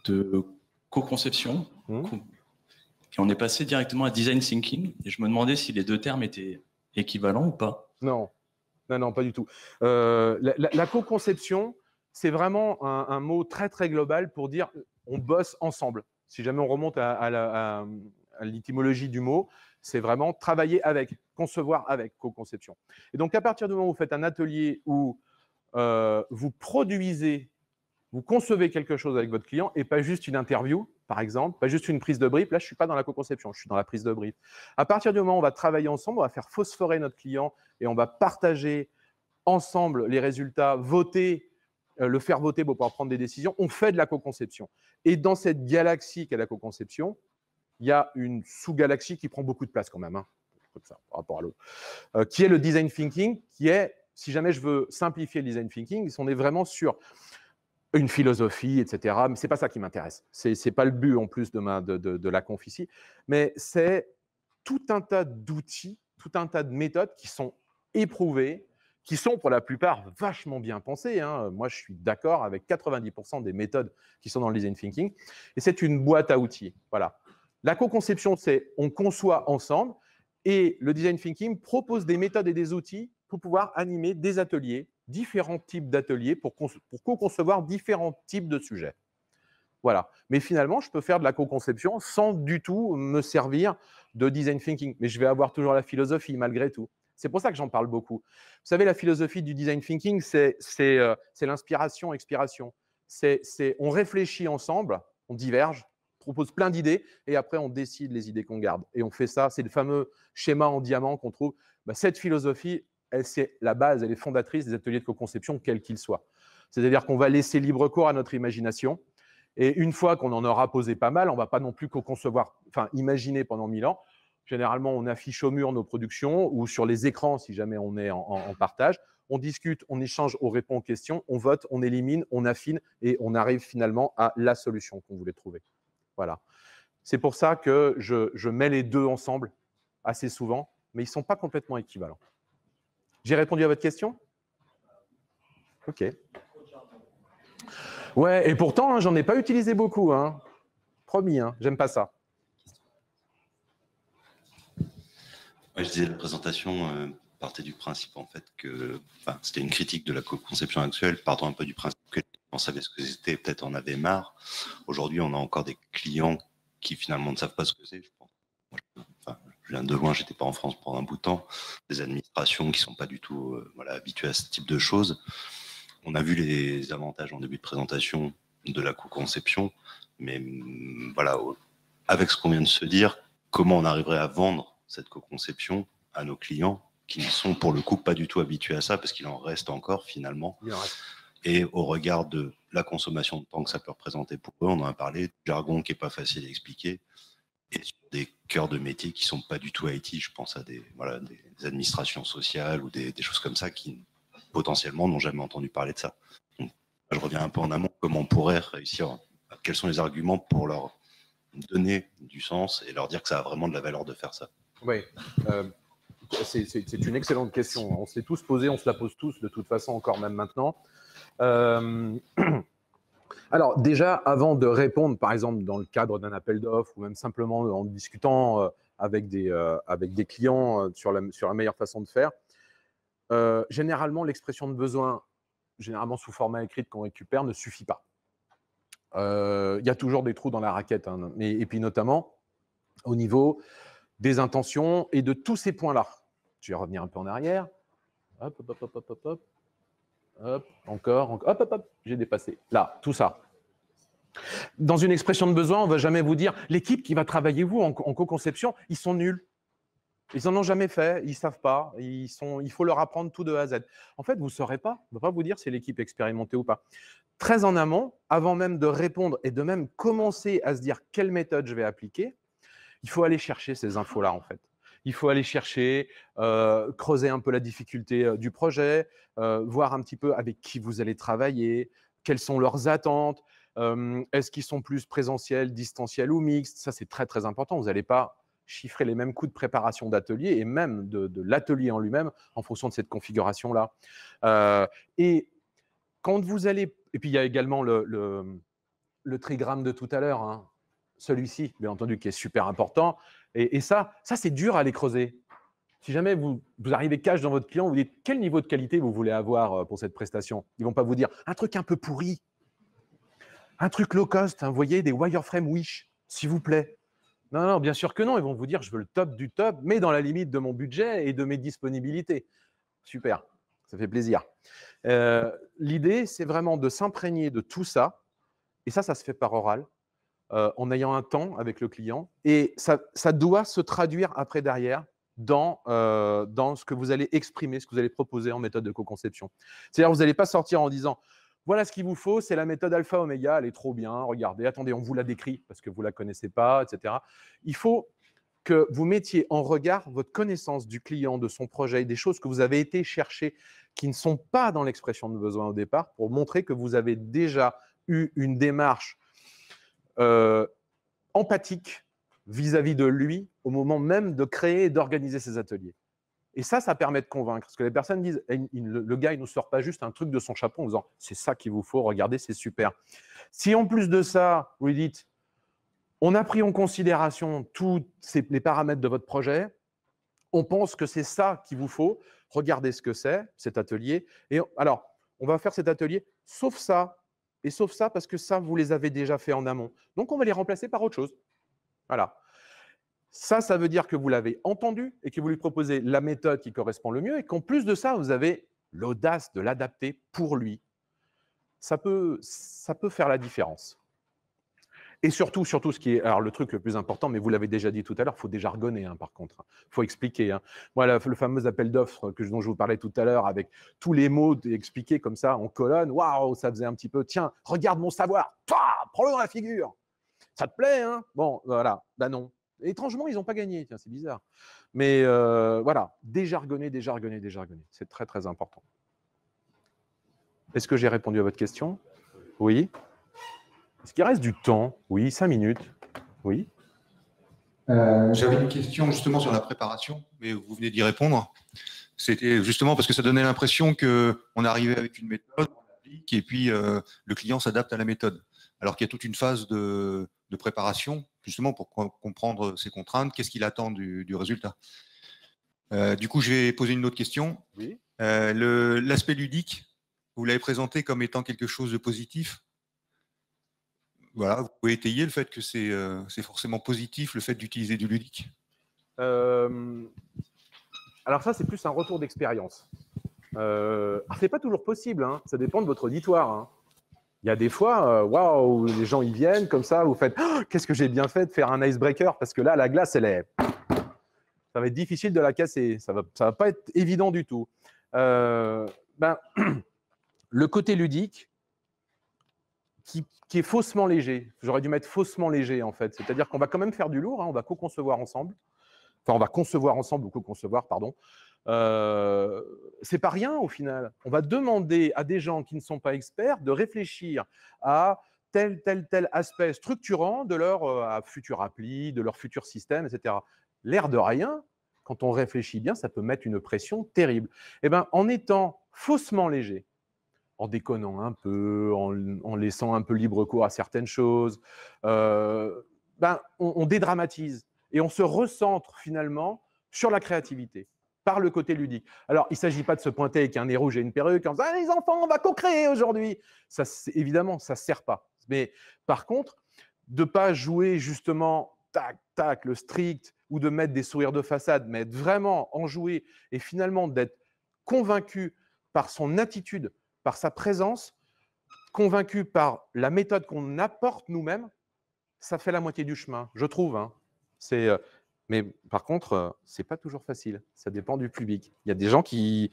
de co-conception et on est passé directement à design thinking. Et je me demandais si les deux termes étaient équivalents ou pas. Non, non, non, pas du tout. La co-conception, c'est vraiment un mot très, très global pour dire on bosse ensemble. Si jamais on remonte à l'étymologie du mot, c'est vraiment travailler avec, concevoir avec, co-conception. Et donc, à partir du moment où vous faites un atelier où vous produisez, vous concevez quelque chose avec votre client et pas juste une interview, par exemple, pas juste une prise de brief. Là, je ne suis pas dans la co-conception, je suis dans la prise de brief. À partir du moment où on va travailler ensemble, on va faire phosphorer notre client et on va partager ensemble les résultats, voter, le faire voter pour pouvoir prendre des décisions. On fait de la co-conception. Et dans cette galaxie qu'est la co-conception, il y a une sous-galaxie qui prend beaucoup de place quand même, hein, comme ça, par rapport à l'autre, qui est le design thinking, qui est, si jamais je veux simplifier le design thinking, on est vraiment sur une philosophie, etc. Mais ce n'est pas ça qui m'intéresse. Ce n'est pas le but en plus de la conf ici, mais c'est tout un tas d'outils, tout un tas de méthodes qui sont éprouvées, qui sont pour la plupart vachement bien pensées. Hein. Moi, je suis d'accord avec 90% des méthodes qui sont dans le design thinking. Et c'est une boîte à outils. Voilà. La co-conception, c'est on conçoit ensemble. Et le design thinking propose des méthodes et des outils pour pouvoir animer des ateliers, différents types d'ateliers pour co-concevoir différents types de sujets. Voilà. Mais finalement, je peux faire de la co-conception sans du tout me servir de design thinking. Mais je vais avoir toujours la philosophie malgré tout. C'est pour ça que j'en parle beaucoup. Vous savez, la philosophie du design thinking, c'est l'inspiration, expiration. On réfléchit ensemble, on diverge, propose plein d'idées et après, on décide les idées qu'on garde. Et on fait ça, c'est le fameux schéma en diamant qu'on trouve. Cette philosophie, c'est la base, elle est fondatrice des ateliers de co-conception, quels qu'ils soient. C'est-à-dire qu'on va laisser libre cours à notre imagination. Et une fois qu'on en aura posé pas mal, on ne va pas non plus co-concevoir, enfin, imaginer pendant 1000 ans. Généralement, on affiche au mur nos productions ou sur les écrans si jamais on est en partage. On discute, on échange, on répond aux questions, on vote, on élimine, on affine et on arrive finalement à la solution qu'on voulait trouver. Voilà. C'est pour ça que je mets les deux ensemble assez souvent, mais ils ne sont pas complètement équivalents. J'ai répondu à votre question? OK. Ouais, et pourtant, j'en ai pas utilisé beaucoup. Hein. Promis, hein, j'aime pas ça. Ouais, je disais, la présentation partait du principe en fait que c'était une critique de la co-conception actuelle, partant un peu du principe que on savait ce que c'était, peut-être en avait marre. Aujourd'hui, on a encore des clients qui finalement ne savent pas ce que c'est, je pense. Je viens de loin, j'étais pas en France pendant un bout de temps, des administrations qui sont pas du tout habituées à ce type de choses. On a vu les avantages en début de présentation de la co-conception, mais voilà, avec ce qu'on vient de se dire, comment on arriverait à vendre cette co-conception à nos clients qui ne sont pour le coup pas du tout habitués à ça, parce qu'il en reste encore finalement. Et au regard de la consommation de temps que ça peut représenter pour eux, on en a parlé, du jargon qui n'est pas facile à expliquer, et sur des cœurs de métier qui ne sont pas du tout IT. Je pense à des administrations sociales ou des choses comme ça qui potentiellement n'ont jamais entendu parler de ça. Donc, je reviens un peu en amont, comment on pourrait réussir, quels sont les arguments pour leur donner du sens et leur dire que ça a vraiment de la valeur de faire ça. Oui, c'est une excellente question. On se l'est tous posé, on se la pose tous de toute façon, encore même maintenant. Alors déjà, avant de répondre, par exemple, dans le cadre d'un appel d'offres ou même simplement en discutant avec des clients sur la meilleure façon de faire, généralement, l'expression de besoin, généralement sous format écrit qu'on récupère, ne suffit pas. Il y a toujours des trous dans la raquette, hein, et puis notamment au niveau des intentions et de tous ces points-là. Je vais revenir un peu en arrière. Hop, hop, hop, hop, hop, hop. Hop, encore, hop, hop, hop, j'ai dépassé. Là, tout ça. Dans une expression de besoin, on ne va jamais vous dire l'équipe qui va travailler vous en co-conception, ils sont nuls. Ils n'en ont jamais fait, ils ne savent pas, il faut leur apprendre tout de A à Z. En fait, vous ne saurez pas, on ne va pas vous dire si c'est l'équipe expérimentée ou pas. Très en amont, avant même de répondre et de même commencer à se dire quelle méthode je vais appliquer, il faut aller chercher ces infos-là en fait. Il faut aller chercher, creuser un peu la difficulté du projet, voir un petit peu avec qui vous allez travailler, quelles sont leurs attentes, est-ce qu'ils sont plus présentiels, distanciels ou mixtes. Ça, c'est très, très important. Vous n'allez pas chiffrer les mêmes coûts de préparation d'atelier et même de l'atelier en lui-même en fonction de cette configuration-là. Et quand vous allez… Et puis, il y a également le trigramme de tout à l'heure, hein. Celui-ci, bien entendu, qui est super important. Et ça c'est dur à aller creuser. Si jamais vous arrivez cash dans votre client, vous dites quel niveau de qualité vous voulez avoir pour cette prestation. Ils ne vont pas vous dire un truc un peu pourri, un truc low cost, hein, vous voyez, des wireframe Wish, s'il vous plaît. Non, non, bien sûr que non. Ils vont vous dire je veux le top du top, mais dans la limite de mon budget et de mes disponibilités. Super, ça fait plaisir. L'idée, c'est vraiment de s'imprégner de tout ça. Et ça se fait par oral. En ayant un temps avec le client. Et ça doit se traduire après derrière dans ce que vous allez exprimer, ce que vous allez proposer en méthode de co-conception. C'est-à-dire, vous n'allez pas sortir en disant « Voilà ce qu'il vous faut, c'est la méthode alpha oméga, elle est trop bien, regardez, attendez, on vous la décrit parce que vous ne la connaissez pas, etc. » Il faut que vous mettiez en regard votre connaissance du client, de son projet, des choses que vous avez été chercher qui ne sont pas dans l'expression de besoin au départ pour montrer que vous avez déjà eu une démarche empathique vis-à-vis de lui au moment même de créer et d'organiser ses ateliers. Et ça permet de convaincre. Parce que les personnes disent, le gars, il ne nous sort pas juste un truc de son chapeau en disant, c'est ça qu'il vous faut, regardez, c'est super. Si en plus de ça, vous lui dites, on a pris en considération tous les paramètres de votre projet, on pense que c'est ça qu'il vous faut, regardez ce que c'est, cet atelier. Et alors, on va faire cet atelier, sauf ça, et sauf ça, parce que ça, vous les avez déjà fait en amont. Donc, on va les remplacer par autre chose. Voilà. Ça veut dire que vous l'avez entendu et que vous lui proposez la méthode qui correspond le mieux et qu'en plus de ça, vous avez l'audace de l'adapter pour lui. Ça peut faire la différence. Et surtout, ce qui est alors le truc le plus important, mais vous l'avez déjà dit tout à l'heure, il faut déjargonner, hein, par contre. Il faut expliquer. Hein. Moi, le fameux appel d'offres dont je vous parlais tout à l'heure, avec tous les mots expliqués comme ça en colonne, waouh, ça faisait un petit peu, tiens, regarde mon savoir, prends-le dans la figure. Ça te plaît, hein? Bon, voilà, ben non. Et étrangement, ils n'ont pas gagné, tiens, c'est bizarre. Mais voilà, déjargonner. C'est très, très important. Est-ce que j'ai répondu à votre question? Oui. Est-ce qu'il reste du temps? Oui, 5 minutes. Oui. J'avais une question justement sur la préparation, mais vous venez d'y répondre. C'était justement parce que ça donnait l'impression qu'on arrivait avec une méthode, on l'applique, et puis le client s'adapte à la méthode. alors qu'il y a toute une phase de préparation, justement pour comprendre ses contraintes, qu'est-ce qu'il attend du résultat. Du coup, je vais poser une autre question. Oui. L'aspect ludique, vous l'avez présenté comme étant quelque chose de positif. Voilà, vous pouvez étayer le fait que c'est forcément positif, le fait d'utiliser du ludique. Alors ça, c'est plus un retour d'expérience. C'est pas toujours possible, hein. Ça dépend de votre auditoire. Hein. Il y a des fois, waouh, les gens ils viennent comme ça, vous faites oh, qu'est-ce que j'ai bien fait de faire un icebreaker parce que là, la glace, ça va être difficile de la casser. Ça va pas être évident du tout. Le côté ludique qui est faussement léger. J'aurais dû mettre faussement léger en fait. C'est-à-dire qu'on va quand même faire du lourd. Hein, on va co-concevoir ensemble. Enfin, on va concevoir ensemble ou co-concevoir, pardon. C'est pas rien au final. On va demander à des gens qui ne sont pas experts de réfléchir à tel aspect structurant de leur future appli, de leur futur système, etc. L'air de rien, quand on réfléchit bien, ça peut mettre une pression terrible. Eh ben, en étant faussement léger, en déconnant un peu, en laissant un peu libre cours à certaines choses, on dédramatise et on se recentre finalement sur la créativité par le côté ludique. Alors, il ne s'agit pas de se pointer avec un nez rouge et une perruque en disant ah, « les enfants, on va co-créer aujourd'hui ». Évidemment, ça ne sert pas. Mais par contre, de ne pas jouer justement tac, tac, le strict ou de mettre des sourires de façade, mais être vraiment enjoué et finalement d'être convaincu par son attitude, par sa présence, convaincu par la méthode qu'on apporte nous-mêmes, ça fait la moitié du chemin, je trouve. Hein. Mais par contre, ce n'est pas toujours facile. Ça dépend du public. Il y a des gens qui…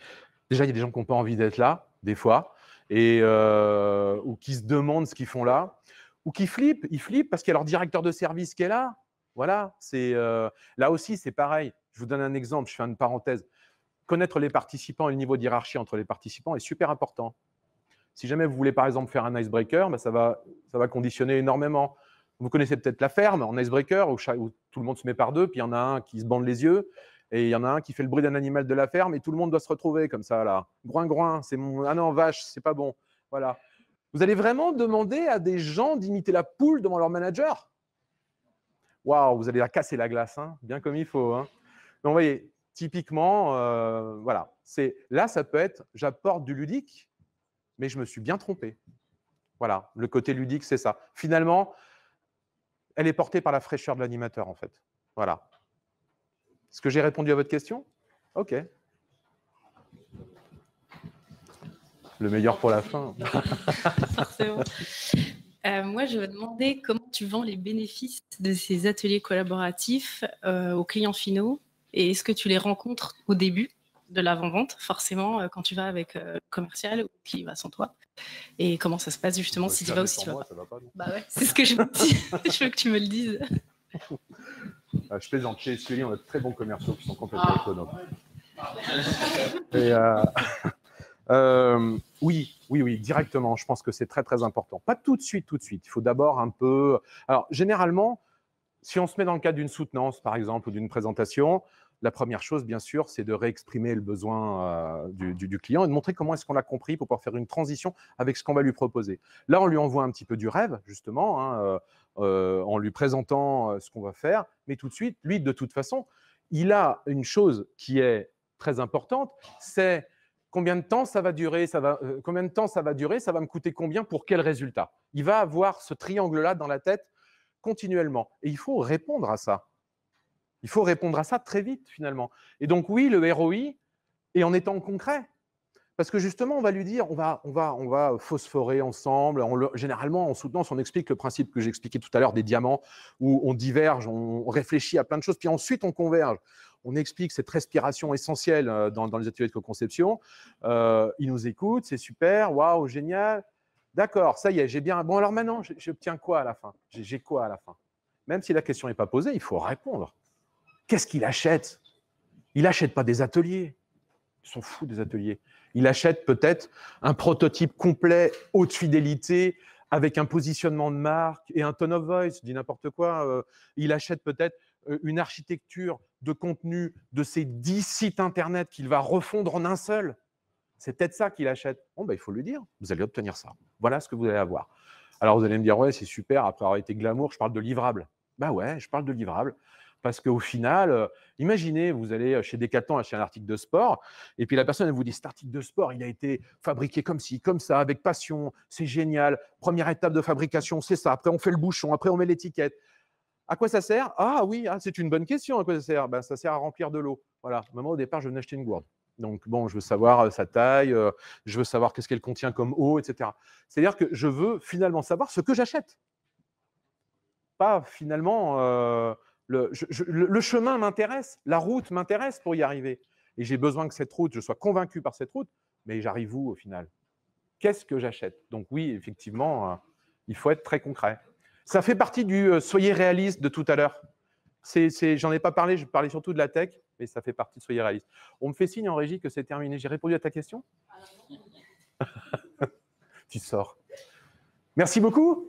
Déjà, il y a des gens qui n'ont pas envie d'être là, des fois, ou qui se demandent ce qu'ils font là, ou qui flippent. Ils flippent parce qu'il y a leur directeur de service qui est là. Voilà. Là aussi, c'est pareil. Je vous donne un exemple, je fais une parenthèse. Connaître les participants et le niveau de hiérarchie entre les participants est super important. Si jamais vous voulez, par exemple, faire un icebreaker, ça va conditionner énormément. Vous connaissez peut-être la ferme en icebreaker où tout le monde se met par deux, puis il y en a un qui se bande les yeux, et il y en a un qui fait le bruit d'un animal de la ferme, et tout le monde doit se retrouver comme ça, là. Groin, groin, c'est mon… Ah non, vache, c'est pas bon. Voilà. Vous allez vraiment demander à des gens d'imiter la poule devant leur manager? Waouh, vous allez la casser la glace, hein, bien comme il faut. Hein. Donc, vous voyez, typiquement, voilà. Là, ça peut être, j'apporte du ludique, mais je me suis bien trompé. Voilà, le côté ludique, c'est ça. Finalement, elle est portée par la fraîcheur de l'animateur, en fait. Voilà. Est-ce que j'ai répondu à votre question? OK. Le meilleur pour la fin. Forcément. Moi, je vais demander comment tu vends les bénéfices de ces ateliers collaboratifs aux clients finaux et est-ce que tu les rencontres au début de l'avant-vente, forcément, quand tu vas avec le commercial ou qui va sans toi? Et comment ça se passe justement si tu vas ou si tu vas pas? Bah ouais, c'est ce que je me dis. Je veux que tu me le dises. Je plaisante. Chez Sueli, on a de très bons commerciaux qui sont complètement autonomes. Oui, directement. Je pense que c'est très, très important. Pas tout de suite. Il faut d'abord un peu… Alors, généralement, si on se met dans le cadre d'une soutenance, par exemple, ou d'une présentation, la première chose, bien sûr, c'est de réexprimer le besoin du client et de montrer comment est-ce qu'on l'a compris pour pouvoir faire une transition avec ce qu'on va lui proposer. Là, on lui envoie un petit peu du rêve, justement, hein, en lui présentant ce qu'on va faire. Mais tout de suite, lui, de toute façon, il a une chose qui est très importante, c'est combien de temps ça va durer, ça va me coûter combien, pour quel résultat. Il va avoir ce triangle-là dans la tête continuellement. Et il faut répondre à ça. Il faut répondre à ça très vite, finalement. Et donc, oui, le ROI, et en étant concret. Parce que justement, on va lui dire, on va phosphorer ensemble. Généralement, en soutenance, on explique le principe que j'expliquais tout à l'heure des diamants, où on diverge, on réfléchit à plein de choses, puis ensuite on converge. On explique cette respiration essentielle dans les ateliers de co-conception. Ils nous écoutent, c'est super, waouh, génial. D'accord, ça y est, j'ai bien… Bon, alors maintenant, j'obtiens quoi à la fin? J'ai quoi à la fin? Même si la question n'est pas posée, il faut répondre. Qu'est-ce qu'il achète? Il n'achète pas des ateliers. Ils sont fous des ateliers. Il achète peut-être un prototype complet, haute fidélité, avec un positionnement de marque et un tone of voice, je dis n'importe quoi. Il achète peut-être une architecture de contenu de ces 10 sites internet qu'il va refondre en un seul. C'est peut-être ça qu'il achète. Bon, il faut lui dire, vous allez obtenir ça. Voilà ce que vous allez avoir. Alors, vous allez me dire, ouais, c'est super, après avoir été glamour, je parle de livrable. Bah ouais, je parle de livrable. Parce qu'au final, imaginez, vous allez chez Decathlon acheter un article de sport, et puis la personne, elle vous dit, cet article de sport, il a été fabriqué comme ci, comme ça, avec passion, c'est génial. Première étape de fabrication, c'est ça. Après, on fait le bouchon, après, on met l'étiquette. À quoi ça sert? Ah oui, c'est une bonne question. À quoi ça sert? Ben, ça sert à remplir de l'eau. Voilà. Moi, au départ, je venais acheter une gourde. Donc, bon, je veux savoir sa taille, je veux savoir qu'est-ce qu'elle contient comme eau, etc. C'est-à-dire que je veux finalement savoir ce que j'achète. Pas finalement… le chemin m'intéresse, la route m'intéresse pour y arriver. Et j'ai besoin que cette route, je sois convaincu par cette route, mais j'arrive où au final? Qu'est-ce que j'achète? Donc oui, effectivement, il faut être très concret. Ça fait partie du soyez réaliste de tout à l'heure. J'en ai pas parlé, je parlais surtout de la tech, mais ça fait partie de soyez réaliste. On me fait signe en régie que c'est terminé. J'ai répondu à ta question? Tu sors. Merci beaucoup.